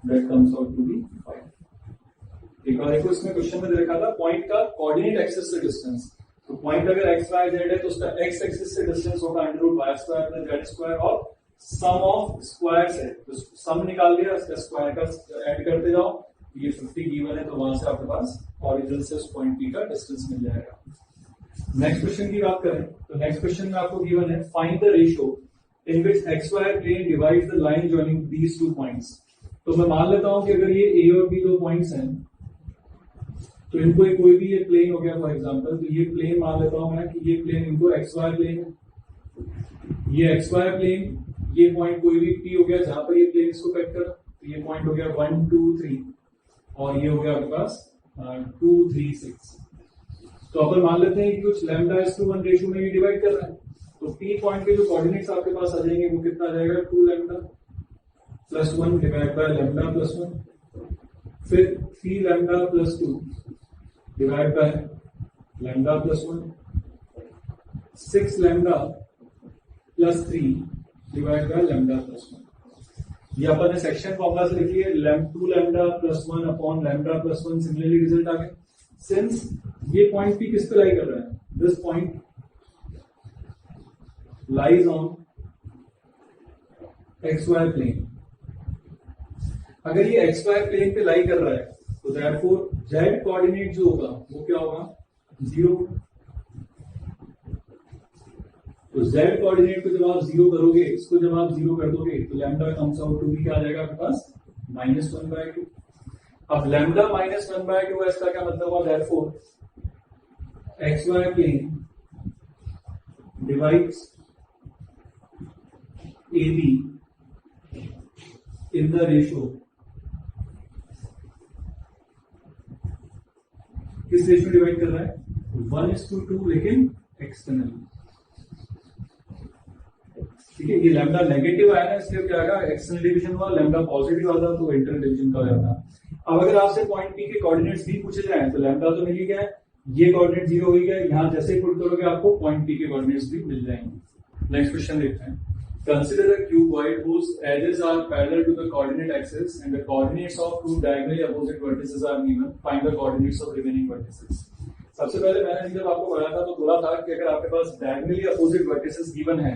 A: that comes out to be 5। एक बार देखो इसमें क्वेश्चन में देखा था पॉइंट का कोऑर्डिनेट एक्सिस से डिस्टेंस, तो पॉइंट अगर एक्स वाई जेड है तो उसका एक्स एक्सिस से डिस्टेंस होगा √y² प्लस z² और सम ऑफ स्क्वायर्स है, तो सम निकाल लिया, इसका स्क्वायर का ऐड करते जाओ, ये 50 गिवन है, तो वहां से आपके पास ओरिजिन से उस पॉइंट पी का डिस्टेंस मिल जाएगा। नेक्स्ट क्वेश्चन की बात करें तो नेक्स्ट क्वेश्चन में आपको गिवन है find the ratio in which XY plane divides the line joining these two points. तो मैं मान लेता हूं कि अगर ये A और B दो पॉइंट्स हैं तो इनको कोई भी ये प्लेन हो गया फॉर एग्जांपल, तो ये प्लेन मान लेता हूं मैं कि ये प्लेन इनको XY प्लेन है, ये XY प्लेन, ये पॉइंट कोई भी P हो गया जहां पर ये प्लेन इसको कट करा, तो ये पॉइंट हो गया 1 2 3 और ये हो गया आपके पास 2 3 6। तो अपन मान लेते हैं कि कुछ λ1 रेशियो में ये डिवाइड कर रहा है, तो P पॉइंट के जो कोऑर्डिनेट्स आपके पास आ जाएंगे वो कितना आ जाएगा 2λ + 1 डिवाइड बाय λ + 1, फिर 3λ + 2 डिवाइड बाय λ + 1, 6λ + 3 डिवाइड बाय λ + 1। ये अपन ने सेक्शन फॉर्मूला से लिख लिया 2λ + 1 अपॉन λ + 1। सिमिलरली रिजल्ट आ गया, सिंस ये पॉइंट P किस पे लाई कर रहा है, this point lies on XY plane. अगर ये XY प्लेन पे लाई कर रहा है तो देयरफॉर Z कोऑर्डिनेट जो होगा वो क्या होगा 0। तो Z कोऑर्डिनेट को जब आप 0 करोगे, इसको जब आप 0 कर दोगे तो lambda comes out to be क्या आ जाएगा आपके पास -1/2। अब लैम्डा -1/2 है, इसका क्या मतलब हुआ, therefore XY plane divides AB in the ratio, किस रेशियो डिवाइड कर रहा है 1:2, लेकिन एक्सटर्नल। ठीक है, ये लैम्डा नेगेटिव आया ना, इसलिए क्या आएगा एक्सटर्नल डिवीजन हुआ, लैम्डा पॉजिटिव आता तो इंटरनल डिवीजन का हो जाता। अब अगर आपसे पॉइंट पी के कोऑर्डिनेट्स भी पूछे जाए तो लैम्डा तो मिल ही गया है, ये कोऑर्डिनेट 0 हो गया, यहां जैसे पुट करोगे आपको पॉइंट पी के कोऑर्डिनेट्स भी मिल जाएंगे। नेक्स्ट क्वेश्चन देखते हैं, consider a cuboid whose edges are parallel to the coordinate axis and the coordinates of two diagonally opposite vertices are given. Find the coordinates of remaining vertices. सबसे पहले मैंने जब आपको पढ़ा था तो बोला था कि अगर आपके पास diagonally opposite vertices given है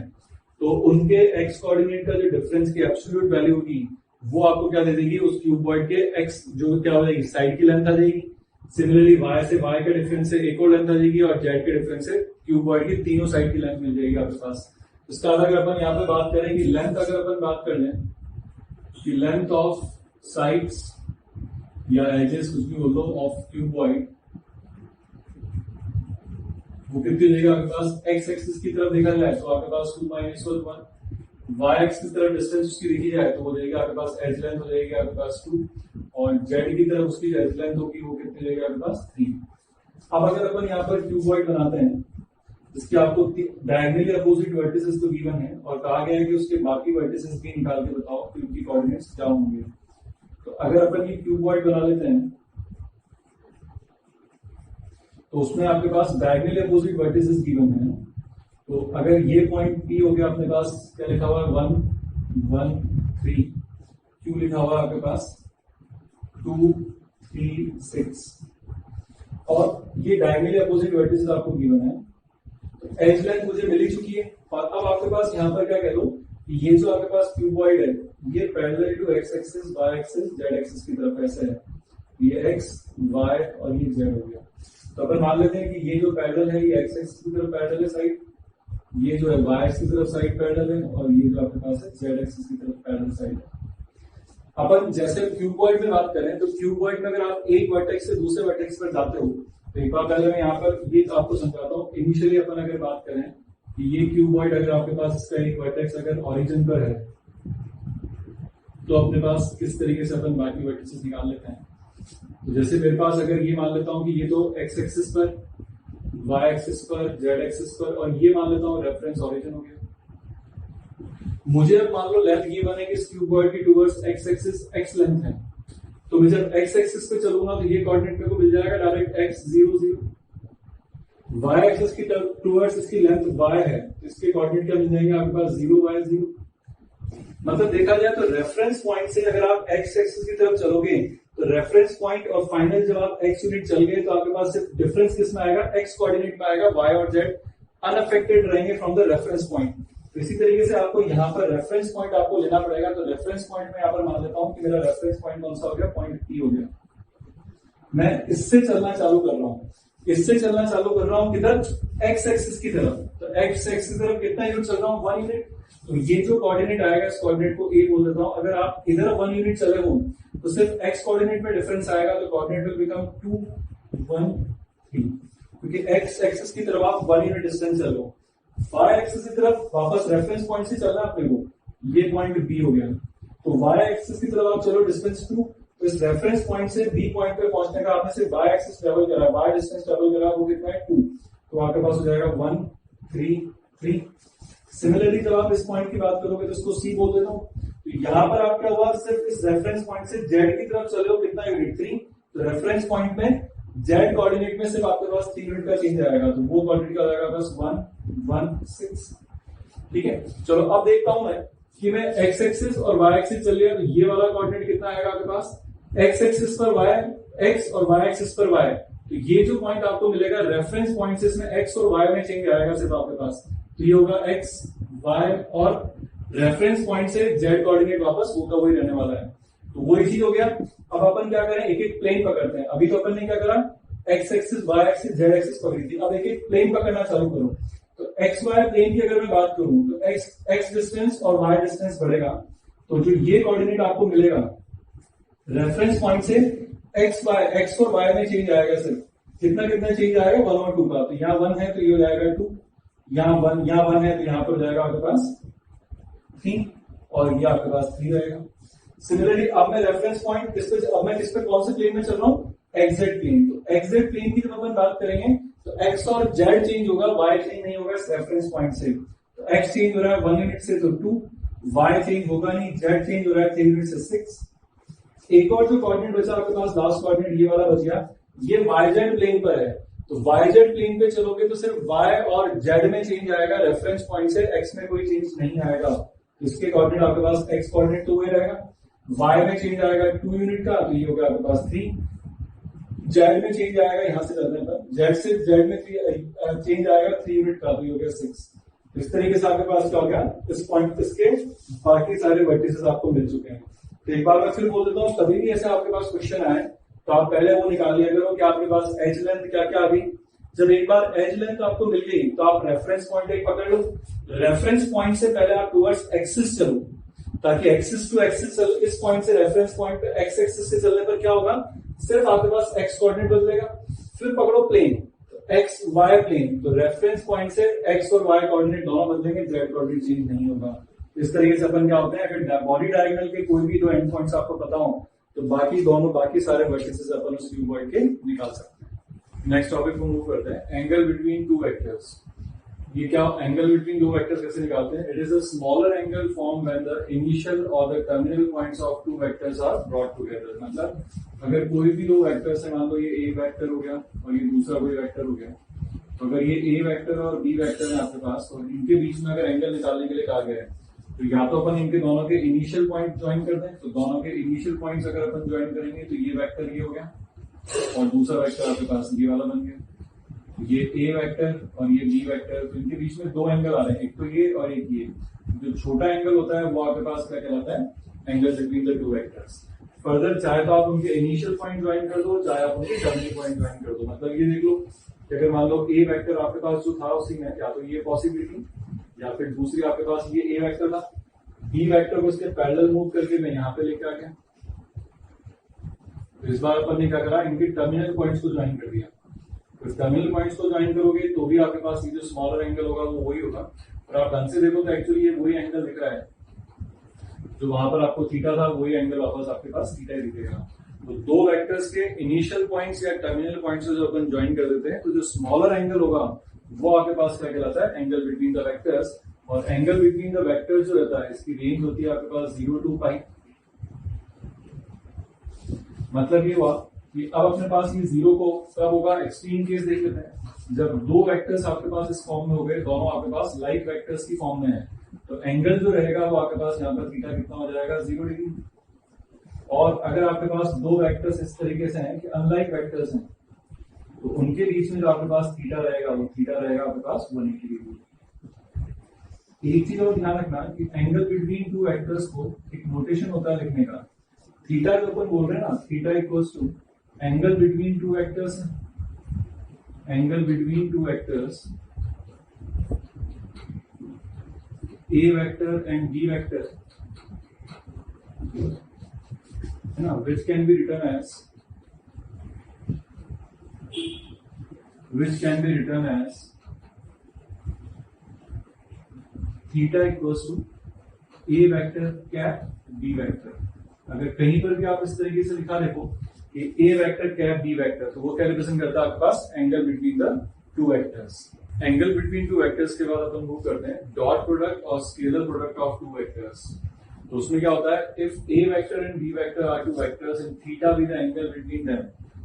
A: तो उनके x कोऑर्डिनेट का जो डिफरेंस की एब्सोल्यूट वैल्यू होगी वो आपको क्या दे देगी, उस क्यूबॉइड के x जो क्या हो जाएगी साइड की लेंथ आ जाएगी। सिमिलरली y से y के डिफरेंस से एक और लेंथ आ जाएगी और z के डिफरेंस से क्यूबॉइड की तीनों साइड की लेंथ मिल जाएगी आपके पास। इसका अगर अपन यहाँ पे बात करें कि लेंथ अगर अपन बात कर लें कि लेंथ ऑफ साइड्स या एजेस कुछ भी बोल दो ऑफ क्यूबॉइड वो कितनी देगा आपके पास, एक्स एक्सिस की तरफ देखा जाए तो आपके पास 2 - 1, वाई एक्स की तरफ डिस्टेंस उसकी देखी जाए तो वो देगा आपके पास एज लेंथ हो जाएगी आपके पास 2 और जेड की तरफ उसकी एज लेंथ होगी वो कितनी देगा आपके पास 3। अब अगर अपन यहाँ पर क्यूबॉइड बनाते हैं जिसके आपको डायगोनली अपोजिट वर्टिसेस तो गिवन है और कहा गया है कि उसके बाकी वर्टिसेस भी निकाल के बताओ कि उनकी कोऑर्डिनेट्स क्या होंगे। तो अगर अपन ये क्यूबॉइड बना लेते हैं तो उसमें आपके पास डायगोनली अपोजिट वर्टिसेस गिवन है, तो अगर ये पॉइंट P हो गया अपने पास क्या लिखा हुआ है 1 1 3, Q लिखा हुआ है आपके पास 2 3 6 और ये डायगोनली अपोजिट वर्टिसेस आपको गिवन है। एज लेंथ मुझे मिल ही चुकी है और अब आपके पास यहाँ पर क्या कह लो कि ये जो आपके पास क्यूबॉइड है ये parallel to X axis Y axis Z axis की तरफ ऐसे है, ये एक्स वाई और ये जेड हो गया। तो अपन मान लेते हैं कि ये जो पैरेलल है ये एक्स एक्सिस की तरफ पैरेलल है साइड, ये जो है वाई एक्सिस की तरफ साइड पैरेलल है और ये जो आपके पास है जेड एक्सिस की तरफ पैरेलल साइड है। अपन जैसे क्यूबॉइड में बात करें तो क्यूबॉइड में अगर आप एक वर्टेक्स से दूसरे वर्टेक्स पर जाते हो तो एक बार पहले मैं यहाँ पर ये आपको समझाता हूँ। इनिशियली अपन अगर बात करें कि ये क्यूबॉइड अगर आपके पास इसका एक वर्टेक्स अगर ओरिजिन पर है तो अपने पास किस तरीके से अपन बाकी वर्टिसेस निकाल लेते हैं। तो जैसे मेरे पास अगर ये मान लेता हूँ कि ये तो एक्स एक्सिस पर, वाई एक्सिस पर, जेड एक्सिस पर और ये मान लेता हूँ रेफरेंस ओरिजिन हो गया। मुझे अब मान लो लेंथ गिवन है कि इस क्यूबॉइड की towards x axis x length है, तो मैं जब एक्स एक्सिस पे चलूंगा तो ये कोऑर्डिनेट मेरे को मिल जाएगा डायरेक्ट x 0 0। वाई एक्सिस की टुवर्ड्स इसकी लेंथ y है, इसके कोऑर्डिनेट क्या मिल जाएंगे आपके पास 0 y 0। मतलब देखा जाए तो रेफरेंस पॉइंट से अगर आप एक्स एक्सिस की तरफ चलोगे तो रेफरेंस पॉइंट और फाइनल जब आप x यूनिट चल गए तो आपके पास सिर्फ डिफरेंस किस में आएगा, x कोऑर्डिनेट में आएगा, y और z अनअफेक्टेड रहेंगे फ्रॉम द रेफरेंस पॉइंट। तो इसी तरीके से आपको यहाँ पर रेफरेंस पॉइंट आपको लेना पड़ेगा। तो रेफरेंस पॉइंट में यहाँ पर मान लेता हूं कि मेरा रेफरेंस पॉइंट कौन सा हो गया, पॉइंट P हो गया। मैं इससे चलना चालू कर रहा हूं, इससे चलना चालू कर रहा हूं किधर, x एक्सिस की तरफ। तो x एक्सिस की तरफ कितना यूनिट चल रहा हूं, 1 यूनिट। तो ये जो कोऑर्डिनेट आएगा इस कोऑर्डिनेट को a बोल देता हूं। अगर आप इधर 1 यूनिट चले हो तो सिर्फ x कोऑर्डिनेट में डिफरेंस आएगा, तो कोऑर्डिनेट विल बिकम 2 1 3, क्योंकि x एक्सिस की तरफ आप 1 यूनिट डिस्टेंस चलो। y एक्सिस की तरफ वापस रेफरेंस पॉइंट से चलना अपने को, ये पॉइंट b हो गया। तो y एक्सिस की तरफ आप चलो डिस्टेंस 2। तो इस रेफरेंस पॉइंट से बी पॉइंट पे पहुंचने का आपने सिर्फ y एक्सिस ट्रेवल करा, y डिस्टेंस ट्रेवल करा, वो कितना है 2। तो आपके पास हो जाएगा 1 3 3। सिमिलरली जब आप इस पॉइंट की बात करोगे तो इसको c बोल देता हूं। तो यहां पर आप क्या हुआ, सिर्फ इस रेफरेंस पॉइंट से z की तरफ चले हो, कितना यूनिट 3। तो रेफरेंस पॉइंट में z कोऑर्डिनेट में सिर्फ आपके पास 3 यूनिट का चेंज आएगा, तो वो कोऑर्डिनेट का आएगा बस 1 1 6। ठीक है, चलो अब देखता हूं मैं कि मैं x एक्सिस और y एक्सिस चल लिया, तो ये वाला कोऑर्डिनेट कितना आएगा आपके पास, x एक्सिस पर y x और y एक्सिस पर y। तो ये जो पॉइंट आपको मिलेगा रेफरेंस पॉइंट से, इसमें x और y में चेंज आएगा सिर्फ आपके पास। तो ये होगा x y और रेफरेंस पॉइंट से z कोऑर्डिनेट वापस वो का वही रहने वाला है। तो वही चीज हो गया। अब अपन क्या करें, एक एक प्लेन पकड़ते हैं। अभी तो अपन ने क्या करा, x axis y axis z axis पकड़ी थी। अब एक एक प्लेन पकड़ना चालू करो। तो एक्स वाई प्लेन की अगर मैं बात करूं तो एक्स डिस्टेंस और वाई डिस्टेंस बढ़ेगा, तो जो ये कोऑर्डिनेट आपको मिलेगा रेफरेंस पॉइंट से एक्स और वाई में चेंज आएगा सिर्फ कितना कितना चेंज आएगा, 1 और 2 का। तो यहाँ 1 है तो ये हो जाएगा 2, यहाँ 1 है तो यहाँ पर हो जाएगा आपके पास 3 और ये आपके पास 3 रहेगा। सिमिलरली अब मैं रेफरेंस पॉइंट किस पे, अब मैं किस पे कौन से प्लेन में चल रहा हूँ, एक्सजेड प्लेन। तो एक्सजेड प्लेन की जब अपन बात करेंगे तो x और z चेंज होगा, y चेंज नहीं होगा इस रेफरेंस पॉइंट से। तो x चेंज हो रहा है 1 यूनिट से तो 2, y चेंज होगा नहीं, z चेंज हो रहा है 3 यूनिट से 6। एक और जो कोऑर्डिनेट बचा आपके पास, लास्ट कोऑर्डिनेट ये वाला बच गया, ये yz प्लेन पर है। तो yz प्लेन पे चलोगे तो सिर्फ y और z में चेंज आएगा, रेफरेंस पॉइंट से x में कोई चेंज नहीं आएगा। इसके कोऑर्डिनेट आपके पास x कोऑर्डिनेट तो वही रहेगा, y में चेंज आएगा 2 यूनिट का, तो ये होगा आपके पास 3। जेड में चेंज आएगा, यहां से चलने पर जेड से जेड में चेंज आएगा 3 यूनिट का, तो ये हो गया 6। इस तरीके से आपके पास क्या हो गया, इस पॉइंट इसके बाकी सारे वर्टिसेस आपको मिल चुके हैं। तो एक बार मैं फिर बोल देता हूँ, कभी भी ऐसे आपके पास क्वेश्चन आए तो आप पहले वो निकाल लिया करो कि आपके पास एज लेंथ क्या क्या आ गई। जब एक बार एज लेंथ आपको मिल गई तो आप रेफरेंस पॉइंट एक पकड़ लो, रेफरेंस पॉइंट से पहले आप टुवर्ड्स एक्सिस चलो, ताकि एक्सिस टू एक्सिस चलो। इस पॉइंट से रेफरेंस पॉइंट पे एक्स एक्सिस से चलने पर क्या होगा, सिर्फ आपके पास x कोऑर्डिनेट बदलेगा। फिर पकड़ो प्लेन, तो x y प्लेन, तो रेफरेंस पॉइंट से x और y कोऑर्डिनेट दोनों बदलेंगे, z कोऑर्डिनेट चेंज नहीं होगा। इस तरीके से अपन क्या होते हैं, अगर बॉडी डायगोनल के कोई भी दो एंड पॉइंट्स आपको पता हो तो बाकी सारे वर्टिसेस अपन उस क्यूबॉइड के निकाल सकते हैं। नेक्स्ट टॉपिक को मूव करते हैं, एंगल बिटवीन टू वेक्टर्स। ये क्या, एंगल बिटवीन दो वेक्टर्स कैसे निकालते हैं। It is a smaller angle form when the initial और the terminal points of two vectors are brought together. मतलब अगर कोई भी दो वेक्टर्स है, मान लो ये ए वेक्टर हो गया और ये दूसरा कोई वेक्टर हो गया, तो अगर ये ए वेक्टर और बी वेक्टर है आपके पास, और इनके बीच में अगर एंगल निकालने के लिए कहा गया है, तो या तो अपन इनके दोनों के इनिशियल पॉइंट ज्वाइन कर दें। तो दोनों के इनिशियल पॉइंट्स अगर अपन ज्वाइन करेंगे तो ये वेक्टर ये हो गया और दूसरा वेक्टर आपके पास ये वाला बन गया। ये ए वेक्टर और ये बी वेक्टर, तो इनके बीच में दो एंगल आ रहे हैं, एक तो ये और एक ये। जो छोटा एंगल होता है वो आपके पास क्या कहलाता है, angle between the two vectors. Further चाहे तो आप उनके इनिशियल पॉइंट ज्वाइन कर दो, चाहे आप उनके टर्मिनल पॉइंट ज्वाइन कर दो। मतलब ये देख लो कि अगर मान लो ए वेक्टर आपके पास जो था उसी में या तो ये पॉसिबिलिटी या फिर दूसरी आपके पास ये ए वेक्टर था, बी वेक्टर को इसके पैरेलल मूव करके मैं यहाँ पे लेके आ गया। तो इस बार अपन ने क्या करा, इनके टर्मिनल पॉइंट्स को ज्वाइन कर दिया। तो टर्मिनल पॉइंट्स को ज्वाइन करोगे तो भी आपके पास ये जो स्मॉलर एंगल होगा वो वही होगा। और आप ढंग से देखो तो एक्चुअली ये वही एंगल दिख रहा है, जो वहां पर आपको थीटा था वही एंगल वापस आपके पास थीटा ही दिखेगा। तो दो वेक्टर्स के इनिशियल पॉइंट्स या टर्मिनल पॉइंट्स जो अपन ज्वाइन कर देते हैं, तो जो स्मॉलर एंगल होगा वो आपके पास क्या कहलाता है, एंगल बिटवीन द वेक्टर्स। और एंगल बिटवीन द वेक्टर्स जो रहता है इसकी रेंज होती है आपके पास 0 to पाई। मतलब ये हुआ कि अब अपने पास ये 0 को कब होगा, एक्सट्रीम केस देख लेते हैं, जब दो वेक्टर्स आपके पास इस फॉर्म में हो गए, दोनों आपके पास लाइक वेक्टर्स की फॉर्म में है, तो एंगल जो रहेगा वो आपके पास यहाँ पर थीटा कितना हो जाएगा, 0 डिग्री। और अगर आपके पास दो वेक्टर्स इस तरीके से हैं कि अनलाइक वेक्टर्स हैं, तो उनके बीच में जो आपके पास थीटा रहेगा वो थीटा रहेगा आपके पास 180 डिग्री। एक चीज और ध्यान रखना कि एंगल बिटवीन टू वेक्टर्स को एक नोटेशन होता है लिखने का, थीटा जो अपन बोल रहे हैं ना, theta equals to angle between two vectors, angle between two vectors A vector and B vector, है ना, which can be written as theta equals to A vector cap B vector। अगर कहीं पर भी आप इस तरीके से लिखा देखो कि A vector cap B vector, तो वो क्या रिप्रेजेंट करता है आपके पास angle between the two vectors. Angle between two vectors के बाद अपन मूव करते हैं डॉट प्रोडक्ट और scalar product of two vectors. तो उसमें क्या होता है, if A vector and B vector are two vectors and theta be the angle between them,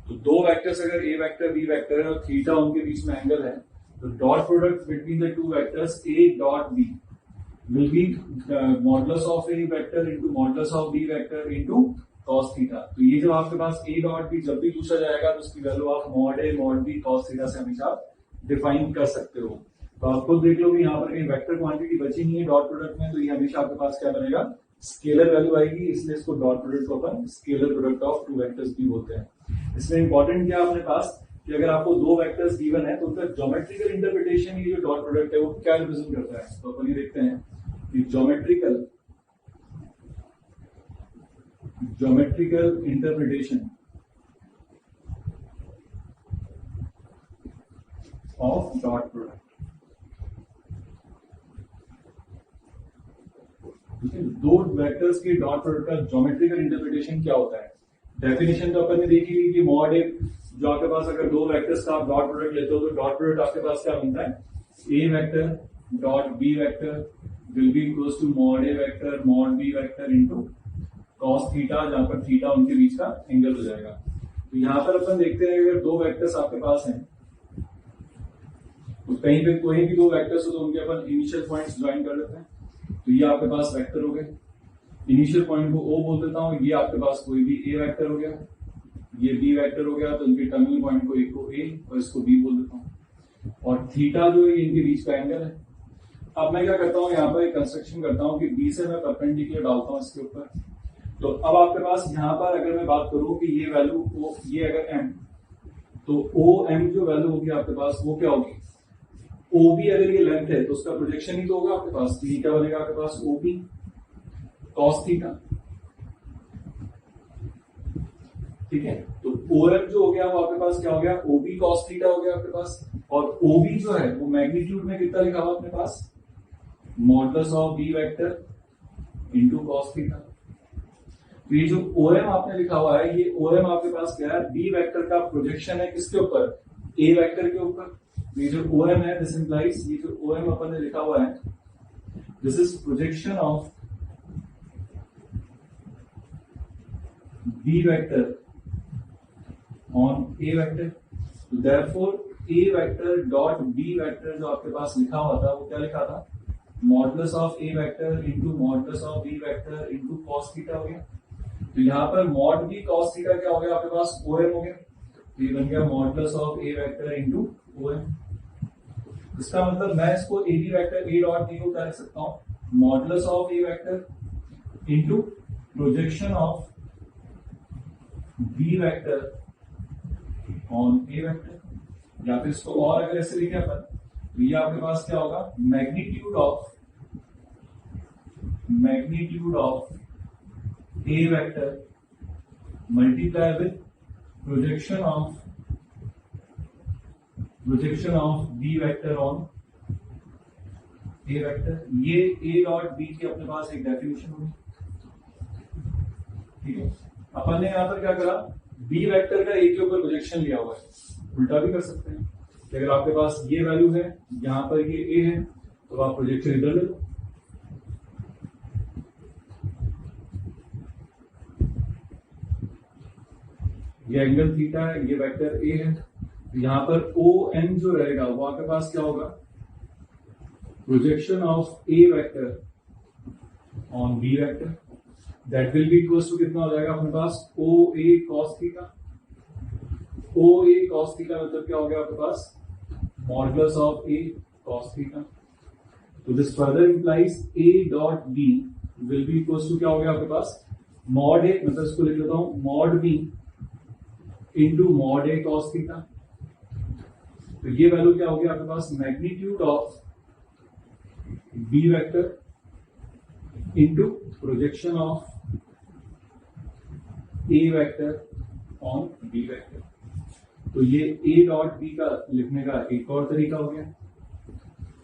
A: तो दो वेक्टर्स अगर ए वेक्टर बी वेक्टर है और थीटा उनके बीच में एंगल है, तो dot product between the two vectors A dot B will be modulus of A vector into modulus of B vector into cos theta. तो ये जो आपके पास ए डॉट बी जब भी पूछा जाएगा तो उसकी वैल्यू आप मॉड ए मॉड बी cos थीटा से हमेशा डिफाइन कर सकते हो। तो आप खुद देख लो कि यहाँ पर कहीं वेक्टर क्वांटिटी बची नहीं है डॉट प्रोडक्ट में, तो ये हमेशा आपके पास क्या बनेगा, स्केलर वैल्यू आएगी, इसलिए इसको डॉट प्रोडक्ट को अपन scalar product of two vectors भी बोलते हैं। इसमें इंपॉर्टेंट क्या अपने पास कि अगर आपको दो वेक्टर्स गिवन है तो उनका ज्योमेट्रिकल इंटरप्रिटेशन, ये जो डॉट प्रोडक्ट है वो क्या रिप्रेजेंट करता है, तो अपन ये देखते हैं कि geometrical interpretation of dot product. दो वेक्टर्स के डॉट प्रोडक्ट का ज्योमेट्रिकल इंटरप्रिटेशन क्या होता है। डेफिनेशन तो अपन ने देखी कि मॉड ए, जो आपके पास अगर दो वेक्टर्स का आप डॉट प्रोडक्ट लेते हो तो डॉट प्रोडक्ट आपके पास क्या बनता है, A vector dot B vector will be equals to mod A vector mod B vector into cos theta, जहां पर थीटा उनके बीच का एंगल हो जाएगा। तो यहां पर अपन देखते हैं अगर दो वेक्टर्स आपके पास हैं तो कहीं पे कोई भी दो वेक्टर्स हो तो उनके अपन इनिशियल पॉइंट्स ज्वाइन कर लेते हैं। तो ये आपके पास वेक्टर हो गए, इनिशियल पॉइंट को ओ बोल देता हूं, ये आपके पास कोई भी ए वेक्टर हो गया, ये बी वेक्टर हो गया, तो इनके टर्मिनल पॉइंट को एक को ए और इसको बी बोल देता हूं, और थीटा जो है इनके बीच का एंगल है। अब मैं क्या करता हूं, यहाँ पर एक कंस्ट्रक्शन करता हूं कि बी से मैं परपेंडिकुलर डालता हूं इसके ऊपर। तो अब आपके पास यहाँ पर अगर मैं बात करूं कि ये वैल्यू ये अगर एम, तो ओ एम जो वैल्यू होगी आपके पास वो क्या होगी, ओबी अगर ये लेंथ है तो उसका प्रोजेक्शन ही तो होगा आपके पास, तो ये क्या बनेगा आपके पास ओबी कॉस थीटा। ठीक है, तो ओएम जो हो गया वो आपके पास क्या हो गया, ओबी कॉस थीटा हो गया आपके पास, और ओबी जो है वो मैग्नीट्यूड में कितना लिखा हुआ अपने पास, modulus of B vector into cos theta. तो ये जो ओएम आपने लिखा हुआ है, ये ओएम आपके पास क्या है, बी वेक्टर का प्रोजेक्शन है किसके ऊपर, ए वेक्टर के ऊपर। ये जो OM है, दिस इंप्लाइज, ये जो OM अपन ने लिखा हुआ है, this is projection of B vector on A vector. तो therefore A vector dot B vector जो आपके पास लिखा हुआ था वो क्या लिखा था, modulus of A vector into modulus of B vector into cos theta हो गया। तो यहाँ पर मॉड B cos थीटा क्या हो गया आपके पास, OM हो गया, तो ये बन गया modulus of A vector into OM। इसका मतलब मैं इसको A B vector A dot B को क्या लिख सकता हूं, modulus of A vector into projection of B vector on A vector, या फिर इसको और अगर ऐसे लिखे अपन तो ये आपके पास क्या होगा, magnitude of A vector multiply with projection of B vector on A vector. ये ए डॉट बी की अपने पास एक डेफिनेशन होगी। ठीक है, अपन ने यहां पर क्या करा, बी वेक्टर का ए के ऊपर प्रोजेक्शन लिया हुआ है, उल्टा भी कर सकते हैं कि अगर आपके पास ये वैल्यू है, यहां पर ये ए है, तो आप प्रोजेक्शन इधर ले लो। ये एंगल थीटा है, ये वेक्टर ए है, यहां पर ओ एन जो रहेगा वो आपके पास क्या होगा, projection of A vector on B vector. That will be equals to कितना हो जाएगा अपने पास O A cos theta. O A cos theta मतलब क्या हो गया आपके पास modulus of A cos theta. तो this further implies A dot B will be equals to क्या हो गया आपके पास मॉड ए, मतलब इसको लिख लेता हूं mod B into mod A cos theta. तो ये वैल्यू क्या हो गया आपके पास magnitude of B vector into projection of A vector on B vector. तो ये ए डॉट बी का लिखने का एक और तरीका हो गया।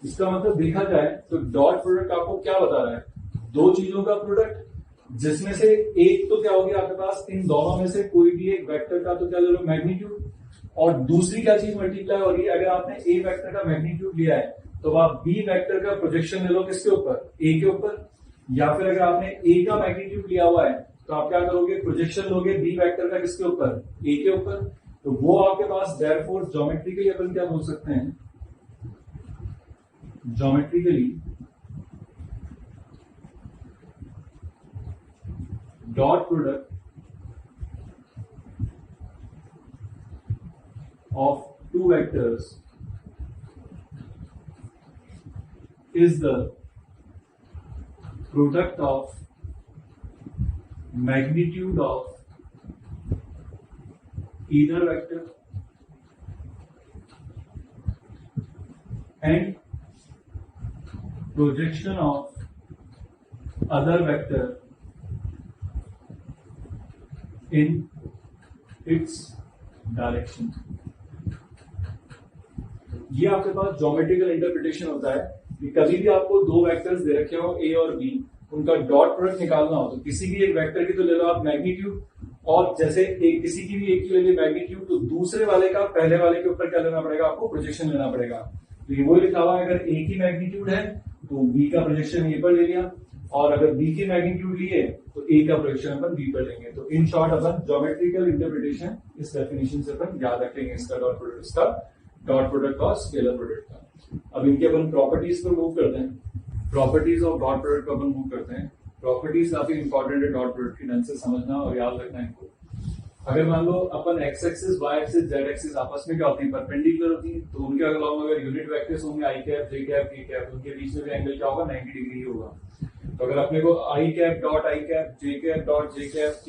A: इसका मतलब देखा जाए तो डॉट प्रोडक्ट आपको क्या बता रहा है, दो चीजों का प्रोडक्ट जिसमें से एक तो क्या हो गया आपके पास इन दोनों में से कोई भी एक वेक्टर का तो क्या ले लो मैग्नीट्यूड, और दूसरी क्या चीज मल्टीप्लाई हो रही है, अगर आपने ए वेक्टर का मैग्नीट्यूड लिया है तो आप बी वेक्टर का प्रोजेक्शन ले लो किसके ऊपर ए के ऊपर, या फिर अगर आपने ए का मैग्नीट्यूड लिया हुआ है तो आप क्या करोगे प्रोजेक्शन लोगे बी वेक्टर का किसके ऊपर ए के ऊपर। तो वो आपके पास देयरफॉर ज्योमेट्रिकली अपन क्या बोल सकते हैं, geometrically dot product of two vectors is the product of magnitude of either vector and projection of other vector in its direction। ये आपके पास ज्योमेट्रिकल इंटरप्रिटेशन होता है कि कभी भी आपको दो वेक्टर्स दे रखे हो ए और बी, उनका डॉट प्रोडक्ट निकालना हो तो किसी भी एक वेक्टर की तो ले लो आप मैग्नीट्यूड, और जैसे किसी की भी एक की ले ली मैग्नीट्यूड तो दूसरे वाले का पहले वाले के ऊपर क्या लेना पड़ेगा आपको प्रोजेक्शन लेना पड़ेगा। तो ये वो लिखा हुआ है अगर ए की मैग्नीट्यूड है तो बी का प्रोजेक्शन ए पर ले लिया, और अगर बी की मैग्नीट्यूड लिए तो ए का प्रोजेक्शन अपन बी पर लेंगे। तो in short upon geometrical interpretation इस डेफिनेशन से अपन याद रखेंगे इसका डॉट प्रोडक्ट, इसका डॉट प्रोडक्ट और स्केलर प्रोडक्ट का। अब इनके अपन प्रॉपर्टीज पर मूव करते हैं, प्रॉपर्टीज ऑफ डॉट प्रोडक्ट पर अपन मूव करते हैं। प्रॉपर्टीज काफी इंपॉर्टेंट है डॉट प्रोडक्ट की, ढंग से समझना और याद रखना इनको। अगर मान लो अपन X axis Y axis Z axis आपस में क्या होती है परपेंडिकुलर होती है, तो उनके अलावा अगर यूनिट वेक्टर्स होंगे आई कैप जे कैप के कैप, उनके बीच में भी एंगल क्या होगा 90 डिग्री होगा। तो अगर अपने को I cap dot I cap J cap dot J cap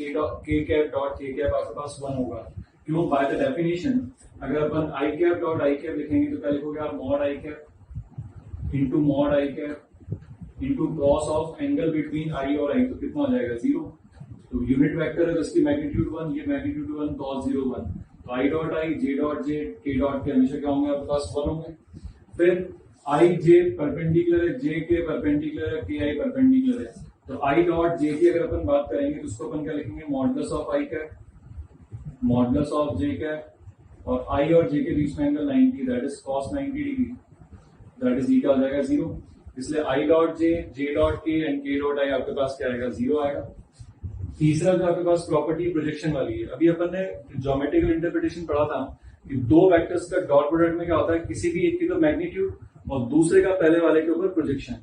A: K cap dot के कैप आपके पास 1 होगा। क्यों? बाय द डेफिनेशन अगर अपन I cap dot I cap लिखेंगे तो क्या लिखोगे आप mod I cap into mod I cap into cross of angle between I और आई, तो कितना हो जाएगा 0। तो यूनिट वेक्टर है तो इसकी मैग्नीट्यूड 1, ये मैग्नीट्यूड 1 cos 0 1। तो आई डॉट आई जे डॉट जे के डॉट के हमेशा क्या होंगे आपके पास 1 होंगे। फिर आई जे परपेंडिकुलर है, जे के परपेंडिकुलर है, के आई परपेंडिकुलर है, तो आई डॉट जे की अगर अपन बात करेंगे तो उसको अपन क्या लिखेंगे modulus of I cap modulus of J cap, और आई और जे के बीच में angle 90 that is cos 90 degree, that is क्या हो जाएगा 0। इसलिए आई डॉट जे जे डॉट के एंड के डॉट आई आपके पास क्या आएगा 0 आएगा। तीसरा जो आपके पास प्रॉपर्टी प्रोजेक्शन वाली है, अभी अपन ने ज्योमेट्रिकल इंटरप्रिटेशन पढ़ा था कि दो वेक्टर्स का डॉट प्रोडक्ट में क्या होता है किसी भी एक की तो मैग्नीट्यूड और दूसरे का पहले वाले के ऊपर प्रोजेक्शन।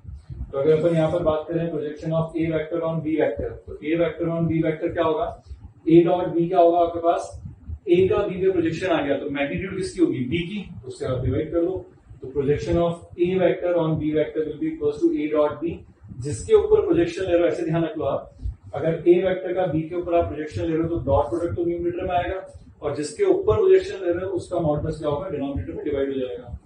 A: तो अगर अपन यहाँ पर बात करें projection of A vector on B vector, तो ए वेक्टर ऑन बी वेक्टर क्या होगा ए डॉट बी क्या होगा आपके पास ए का बी पे प्रोजेक्शन आ गया तो मैग्नीट्यूड किसकी होगी बी की, उससे आप डिवाइड कर लो। तो projection of A vector on B vector will be equals to A dot B, जिसके ऊपर प्रोजेक्शन ले रहे हो ऐसे ध्यान रख लो आप, अगर ए वेक्टर का बी के ऊपर आप प्रोजेक्शन ले रहे हो तो डॉट प्रोडक्ट तो न्यूमरेटर में आएगा, और जिसके ऊपर प्रोजेक्शन ले रहे हो उसका मॉडुलस क्या होगा डिनोमिनेटर में डिवाइड हो जाएगा।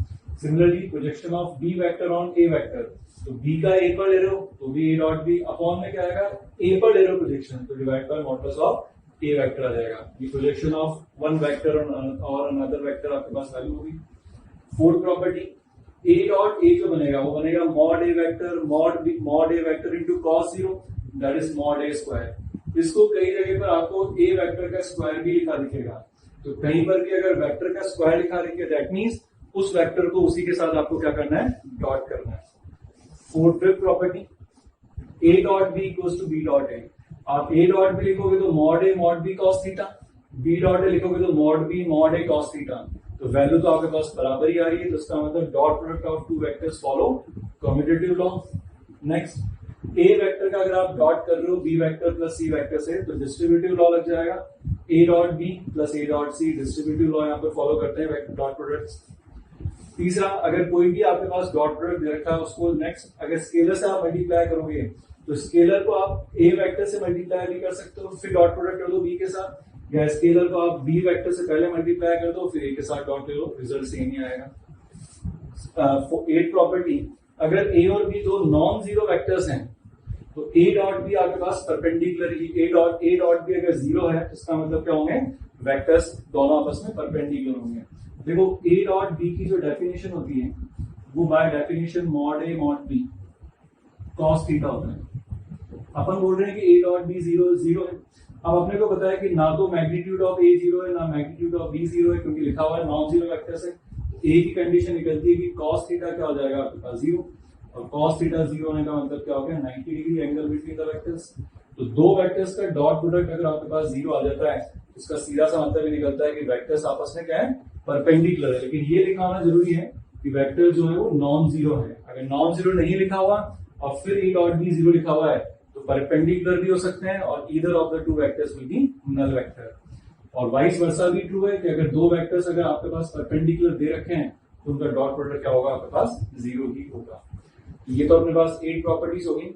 A: Similarly projection of B vector on A vector, तो बी का ए पर ले रहे हो तो B A dot B upon में क्या आएगा ए पर ले रहे हो प्रोजेक्शन तो divide by modulus of A vector आ जाएगा। ये प्रोजेक्शन ऑफ वन वेक्टर और अनदर वेक्टर आपके पास वैल्यू होगी। Fourth property A dot A जो बनेगा वो बनेगा mod A vector into cos 0 that is mod A square. इसको कई जगह पर आपको ए वेक्टर का स्क्वायर भी लिखा दिखेगा, तो कहीं पर भी अगर वेक्टर का स्क्वायर लिखा दिखे दैट मीन्स उस वेक्टर को उसी के साथ आपको क्या करना है डॉट करना है। Fifth property A dot B equals to B dot A, आप ए डॉट बी लिखोगे तो mod B cos theta, B dot A लिखोगे तो मॉड ए कॉस थीटा, तो वैल्यू तो आपके पास बराबर ही आ रही है, तो इसका मतलब dot product of two vectors follow commutative law. Next A vector का अगर आप डॉट कर रहे हो बी वेक्टर प्लस सी वेक्टर से तो डिस्ट्रीब्यूटिव लॉ लग जाएगा, A dot B plus A dot C, distributive law यहाँ पे फॉलो करते हैं डॉट प्रोडक्ट। तीसरा, अगर कोई भी आपके पास डॉट प्रोडक्ट दे रखा है उसको नेक्स्ट अगर स्केलर से आप मल्टीप्लाई करोगे तो स्केलर को आप ए वेक्टर से मल्टीप्लाई भी कर सकते हो, फिर डॉट प्रोडक्ट कर दो बी के साथ, या स्केलर को आप बी वेक्टर से पहले मल्टीप्लाई कर दो फिर ए के साथ डॉट ले लो, रिजल्ट सेम ही आएगा। 8 प्रॉपर्टी, अगर ए और बी दो नॉन जीरो वेक्टर्स हैं तो ए डॉट बी आपके पास परपेंडिकुलर ही, ए डॉट बी अगर जीरो है तो इसका मतलब क्या होंगे, वेक्टर्स दोनों आपस में परपेंडिकुलर होंगे। देखो ए डॉट बी की जो डेफिनेशन होती है वो by definition mod A mod B cos theta होता है। अपन बोल रहे हैं कि ए डॉट बी जीरो है। अब अपने को पता है कि ना तो मैग्नीट्यूड ऑफ ए जीरो है ना मैग्नीट्यूड ऑफ बी जीरो है, क्योंकि लिखा हुआ है नॉन जीरो वेक्टर्स है। ए की कंडीशन निकलती है कि कॉस थीटा क्या हो जाएगा आपके पास जीरो, और कॉस थीटा जीरो होने का मतलब क्या हो गया 90 degree angle between the vectors. तो दो वेक्टर्स का डॉट प्रोडक्ट अगर आपके पास जीरो आ जाता है तो उसका सीधा सा मतलब ये निकलता है कि वेक्टर्स आपस में क्या है, परपेंडिकुलर है। लेकिन ये लिखना होना जरूरी है कि वेक्टर जो है वो नॉन जीरो है। अगर नॉन जीरो नहीं लिखा हुआ और फिर ए डॉट बी जीरो लिखा हुआ है तो परपेंडिकुलर भी हो सकते हैं और either of the two vectors will be null vector. और वाइस वर्सा भी ट्रू है कि अगर दो वेक्टर्स अगर आपके पास परपेंडिकुलर दे रखे हैं तो उनका डॉट प्रोडक्ट क्या होगा, आपके पास जीरो ही होगा। ये तो अपने पास 8 प्रॉपर्टीज होगी,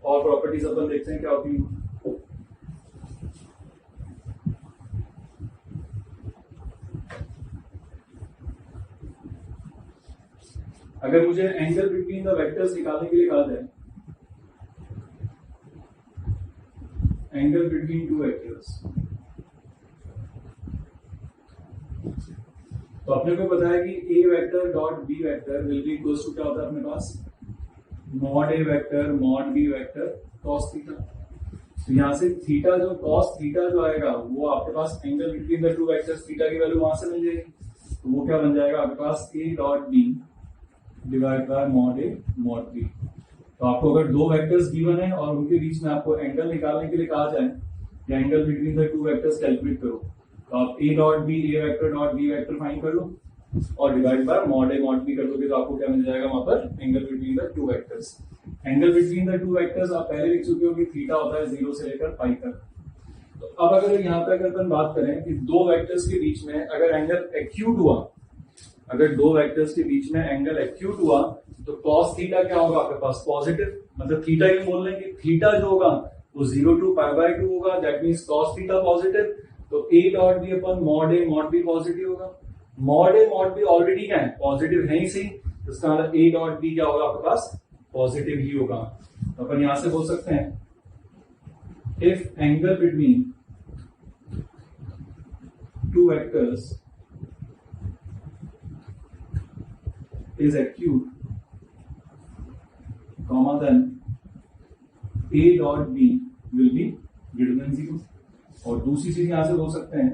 A: और प्रॉपर्टीज अपन देखते हैं क्या होती है। अगर मुझे एंगल बिटवीन द वेक्टर्स निकालने के लिए कहा जाए, एंगल बिटवीन टू वेक्टर्स, तो अपने को पता है कि a vector dot B vector will be equals to क्या होता है अपने पास, मॉड ए vector mod B vector cos theta. तो यहां से थीटा जो कॉस थीटा जो आएगा वो आपके पास angle between the two vectors theta की वैल्यू वहां से मिल जाएगी, तो वो क्या बन जाएगा आपके पास a dot b divide by mod A mod b. तो आपको अगर दो वेक्टर्स गिवन है और उनके बीच में आपको एंगल निकालने के लिए कहा जाए या angle between the two vectors calculate करो, तो आप A dot B A vector dot B vector find कर लो और divide by mod A mod B कर दोगे तो आपको क्या मिल जाएगा वहां पर, angle between the two vectors. Angle between the two vectors आप पहले लिख चुके हो कि थीटा होता है 0 से लेकर पाई तक। तो अब अगर यहाँ पे अगर अपन बात करें कि दो वेक्टर्स के बीच में अगर एंगल एक्यूट हुआ, अगर दो वेक्टर्स के बीच में एंगल एक्यूट हुआ तो कॉस थीटा क्या होगा आपके पास, पॉजिटिव। मतलब थीटा ही बोल रहे हैं कि थीटा जो होगा वो 0 to π/2 होगा, that means cos theta positive. तो ए डॉट बी अपन मॉड ए मॉड बी पॉजिटिव होगा। मॉड ए मॉड बी ऑलरेडी क्या है, पॉजिटिव है ही सही, तो इसका मतलब ए डॉट बी क्या होगा आपके पास, पॉजिटिव ही होगा। तो अपन यहां से बोल सकते हैं if angle between two vectors is acute, comma then a dot b will be greater than 0। और दूसरी चीज यहां से बोल सकते हैं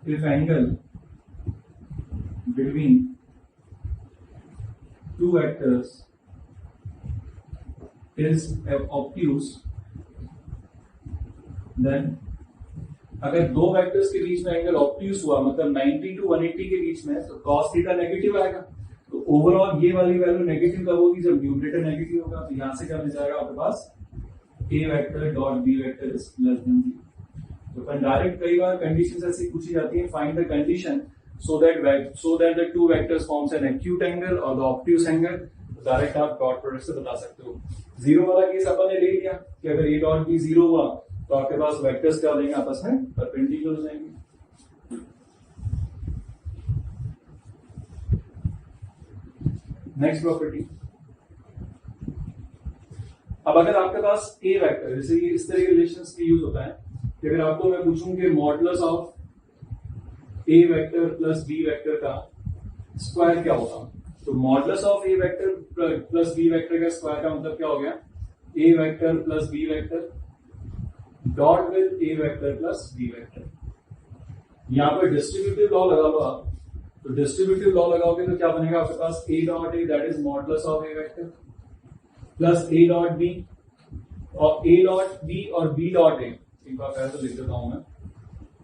A: if angle between two vectors is obtuse, then अगर दो वेक्टर्स के बीच में एंगल ऑब्ट्यूज हुआ मतलब 90 to 180 के बीच में तो cos थीटा नेगेटिव आएगा। तो ओवरऑल ये वाली वैल्यू नेगेटिव कब होगी, जब न्यूमरेटर नेगेटिव होगा। तो यहां से क्या मिल जाएगा आपके पास, a vector dot B vector is less than 0। तो डायरेक्ट कई बार कंडीशंस ऐसी पूछी जाती है, find the condition so that the two vectors forms an acute angle और द ऑब्ट्यूज एंगल। तो डायरेक्ट आप डॉट प्रोडक्ट से बता सकते हो। जीरो वाला केस अपन ने ले लिया कि अगर ए डॉट बी जीरो हुआ तो आपके पास वेक्टर्स क्या हो जाएंगे, आपस में परपेंडिकुलर हो जाएंगे। नेक्स्ट प्रॉपर्टी, अब अगर आपके पास ए वेक्टर, जैसे कि इस तरह के रिलेशंस की यूज होता है कि अगर आपको मैं पूछूं कि modulus of A vector plus b vector का स्क्वायर क्या होगा, तो modulus of A vector plus b vector का स्क्वायर का मतलब क्या हो गया, a vector plus b vector dot with a vector plus b vector. यहां पर डिस्ट्रीब्यूटिव लॉ लगा लो आप, तो डिस्ट्रीब्यूटिव लॉ लगाओगे तो क्या बनेगा आपके पास, a dot a that is modulus of A vector plus A dot b, और ए डॉट बी और बी डॉट ए एक बार पहले तो लिख देता हूं मैं,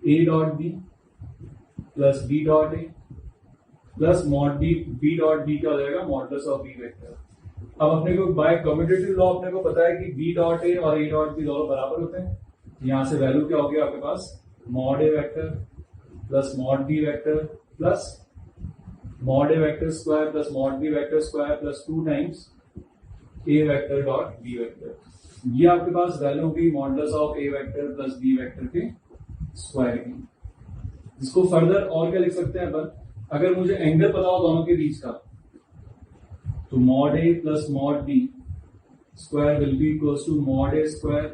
A: a dot B plus b dot a plus mod b, b dot b क्या हो जाएगा, मॉडुलस ऑफ बी वेक्टर। अब अपने को बाय कम्यूटेटिव लॉ अपने को पता है कि बी डॉट ए और ए डॉट बी दोनों बराबर होते हैं। यहां से वैल्यू क्या होगी आपके पास, mod A vector plus mod B vector plus mod A vector square plus mod B vector square plus 2 times a vector dot B vector. ये आपके पास वैल्यू होगी modulus of A vector plus b vector के स्क्वायर की। इसको फर्दर और क्या लिख सकते हैं अपन, अगर मुझे एंगल पता हो दोनों के बीच का, तो mod A plus mod B square will be equals to mod A square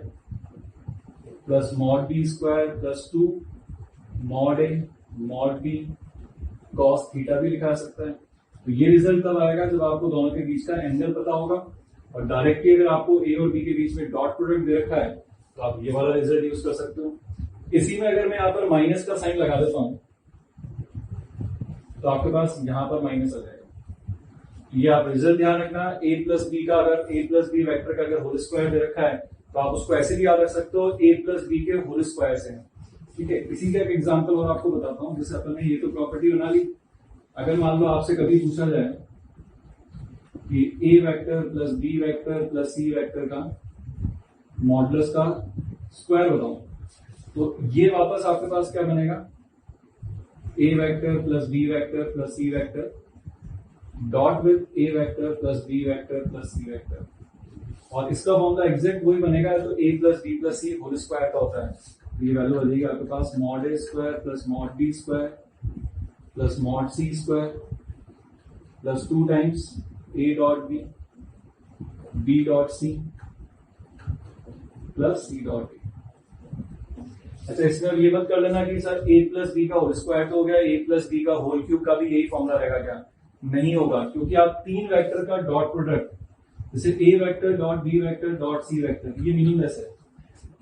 A: plus mod B square plus 2 mod A mod B cos theta भी लिखा जा सकता है। तो ये रिजल्ट तब आएगा जब आपको दोनों के बीच का एंगल पता होगा। और डायरेक्टली अगर आपको ए और बी के बीच में डॉट प्रोडक्ट दे रखा है तो आप ये वाला रिजल्ट यूज कर सकते हो। इसी में अगर मैं यहाँ पर माइनस का साइन लगा देता हूं तो आपके पास यहां पर माइनस आ जाएगा। ये आप रिजल्ट ध्यान रखना, ए प्लस बी का अगर ए प्लस बी वेक्टर का अगर होल स्क्वायर दे रखा है तो आप उसको ऐसे भी याद रख सकते हो, ए प्लस बी के होल स्क्वायर से। ठीक है, इसी का एक एग्जाम्पल और आपको बताता हूं। जैसे अपन ने ये तो प्रॉपर्टी बना ली, अगर मान लो आपसे कभी पूछा जाए कि a vector plus b vector plus C vector का मॉडुलस का स्क्वायर बताओ, तो ये वापस आपके पास क्या बनेगा, a vector plus b vector plus C vector dot with a vector plus b vector plus C vector. और इसका फॉर्मूला एग्जैक्ट वही बनेगा जो a plus b plus c whole square का होता है। ये वैल्यू आ जाएगी आपके पास mod A square plus mod B square plus mod C square plus 2 times A dot B dot C plus C dot A. अच्छा, इसमें ये मत कर लेना कि सर ए प्लस बी का होल स्क्वायर तो हो गया, ए प्लस बी का होल क्यूब का भी यही फॉर्मूला रहेगा क्या, नहीं होगा, क्योंकि आप 3 वेक्टर का डॉट प्रोडक्ट जैसे a vector dot B vector dot c vector ये मीनिंगलेस है,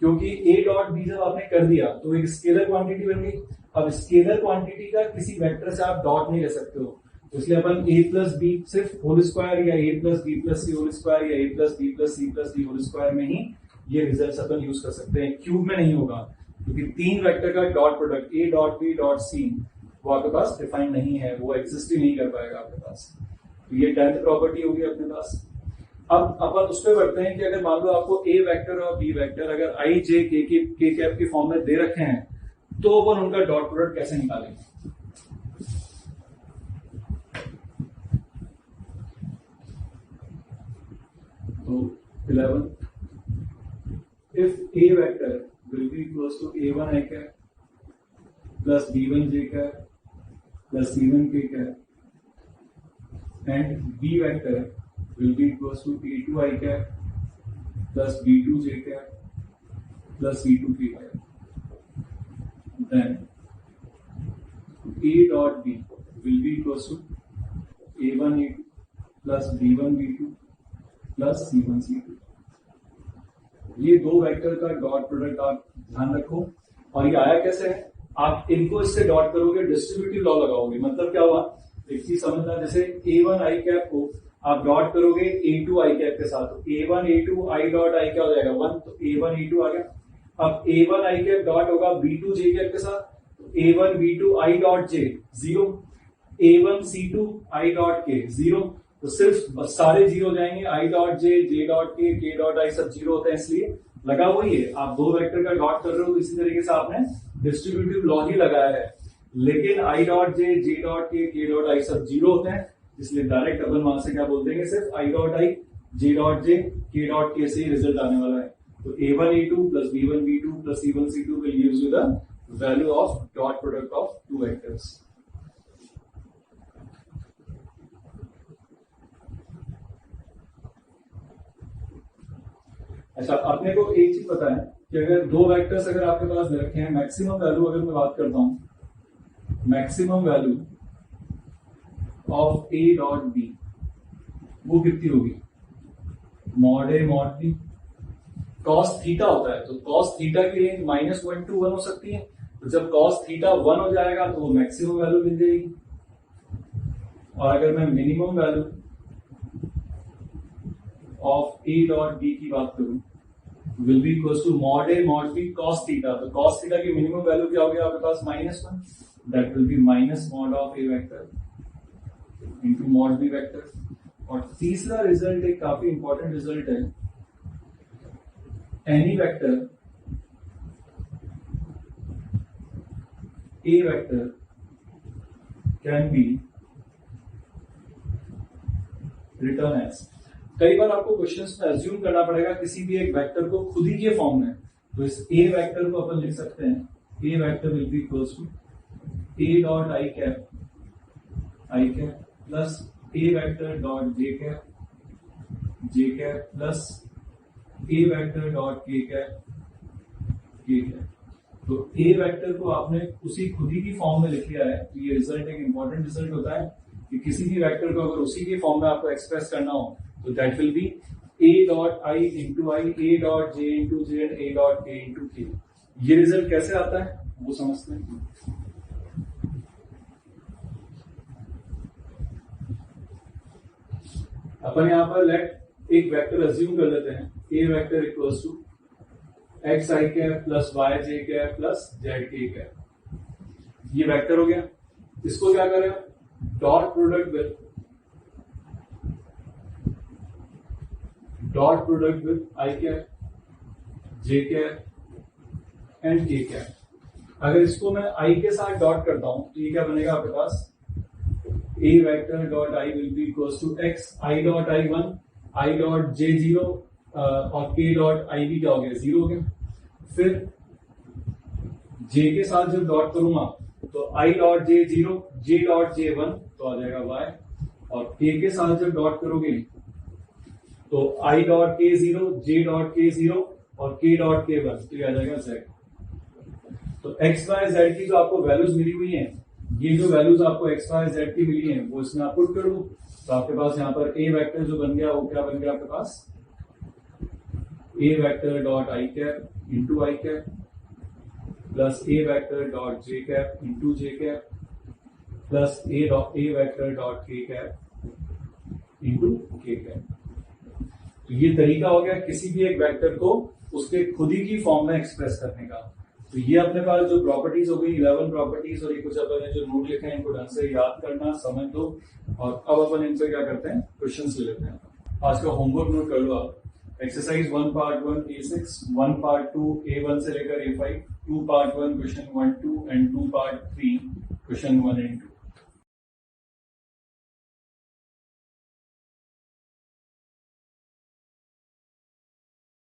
A: क्योंकि ए डॉट बी जब आपने कर दिया तो एक स्केलर क्वांटिटी बन गई। अब स्केलर क्वांटिटी का किसी वेक्टर से आप डॉट नहीं ले सकते हो, इसलिए अपन ए प्लस बी सिर्फ होल स्क्वायर या a plus b plus c whole square या a plus b plus c plus d whole square में ही ये रिजल्ट अपन यूज कर सकते हैं, क्यूब में नहीं होगा, क्योंकि 3 वेक्टर का dot product A dot B dot C वो आपके पास डिफाइन नहीं है, वो एग्जिस्ट ही नहीं कर पाएगा आपके पास। तो ये 10th प्रॉपर्टी होगी अपने पास। अब अपन उस पर बढ़ते हैं कि अगर मान लो आपको ए वेक्टर और बी वेक्टर अगर आई जे के कैप के फॉर्म में दे रखे हैं तो अपन उनका डॉट प्रोडक्ट कैसे निकालेंगे। तो 11 if a vector will be equals to a1 i cap plus b1 j cap plus c1 k cap and b vector will be equals to a2 i cap plus b2 j cap plus c2 k cap, then a dot b will be equals to a1 a2 plus b1 b2 plus c1 c2। ये 2 वेक्टर का डॉट प्रोडक्ट आप ध्यान रखो। और ये आया कैसे है, आप इनको इससे डॉट करोगे, डिस्ट्रीब्यूटिव लॉ लगाओगे, मतलब क्या हुआ एक चीज समझना, जैसे a1 i कैप को आप डॉट करोगे a2 i कैप के साथ, तो a1 a2 i dot i क्या हो जाएगा 1, तो a1 a2 आ गया। अब a1 i कैप डॉट होगा b2 j कैप के साथ, तो a1 b2 i dot j 0, a1 c2 i dot k 0, तो सिर्फ सारे जीरो जाएंगे, आई डॉट जे डॉट के डॉट आई सब जीरो होते हैं, इसलिए लगा वही है। आप 2 वेक्टर का डॉट कर रहे हो तो इसी तरीके से आपने डिस्ट्रीब्यूटिव लॉ ही लगाया है, लेकिन आई डॉट जे डॉट के डॉट आई सब जीरो होते हैं, इसलिए डायरेक्ट अपन वहां से क्या बोल देंगे, सिर्फ आई डॉट आई जे डॉट के डॉट के से ही रिजल्ट आने वाला है। तो a1 a2 plus b1 b2 plus c1 c2 will gives you the value of dot product of 2 vectors. अच्छा, अपने को एक चीज पता है कि अगर 2 वेक्टर्स अगर आपके पास दे रखे हैं, मैक्सिमम वैल्यू अगर मैं बात करता हूं, maximum value of A dot B वो कितनी होगी, मॉड ए मॉड बी कॉस थीटा होता है, तो कॉस थीटा की रेंज -1 to 1 हो सकती है। तो जब कॉस थीटा 1 हो जाएगा तो वो मैक्सिमम वैल्यू मिल जाएगी। और अगर मैं minimum value of A dot B की बात करूं, will be equals to mod A mod B cos theta, तो कॉस थीटा की मिनिमम वैल्यू क्या हो गया आपके पास -1, that will be minus mod of A vector into mod B vector. और तीसरा रिजल्ट एक काफी इंपॉर्टेंट रिजल्ट है, any vector A vector can be return as. कई बार आपको क्वेश्चंस में अज्यूम करना पड़ेगा किसी भी एक वेक्टर को खुद ही के फॉर्म में, तो इस ए वेक्टर को अपन लिख सकते हैं, a vector will be equals to A dot I cap plus a vector dot J cap plus a vector dot के कैप। तो ए वेक्टर को आपने उसी खुद ही की फॉर्म में लिख लिया है, तो ये रिजल्ट एक इंपॉर्टेंट रिजल्ट होता है कि किसी भी वेक्टर को अगर उसी के फॉर्म में आपको एक्सप्रेस करना हो तो that will B A dot I into I, A dot J into J and A dot के इंटू के। ये रिजल्ट कैसे आता है वो समझते हैं। अपन यहां पर लेट एक वेक्टर अज्यूम कर लेते हैं, a vector equals to x I cap plus Y J cap plus Z के कैप। ये वेक्टर हो गया, इसको क्या करें, dot product with i cap J cap and k cap. अगर इसको मैं आई के साथ डॉट करता हूं तो ये क्या बनेगा आपके पास, a vector dot i will be equals to x i dot i 1, i dot j 0 और के डॉट आई भी क्या हो गया, 0 हो गया। फिर जे के साथ जब डॉट करूंगा तो आई dot j 0, J dot J 1 तो आ जाएगा वाई, और के साथ जब डॉट करोगे तो आई डॉट के 0, जे डॉट के 0 और के डॉट के 1 तो ये आ जाएगा जेड। तो एक्स वाई जेड की जो आपको वैल्यूज मिली हुई हैं, ये जो वैल्यूज आपको एक्स वाई जेड की मिली हैं वो इसमें आप पुट कर दो, तो आपके पास यहाँ पर ए वेक्टर जो बन गया वो क्या बन गया आपके पास, a vector dot I cap into i cap plus a vector dot J cap into j cap plus a vector dot के कैप इंटू के कैप। तो ये तरीका हो गया किसी भी एक वेक्टर को उसके खुद ही की फॉर्म में एक्सप्रेस करने का। तो ये अपने पास जो प्रॉपर्टीज हो गई 11 प्रॉपर्टीज, और ये कुछ अपन जो नोट लिखे हैं इनको ढंग से याद करना, समझ दो, और अब अपन इनसे क्या करते हैं, क्वेश्चंस ले लेते हैं। आज का होमवर्क नोट कर लो आप। Exercise 1 part 1 A6, 1 part 2 A1 से लेकर A5, 2 part 1 question 1 2 and 2 part 3 question 1 and 2।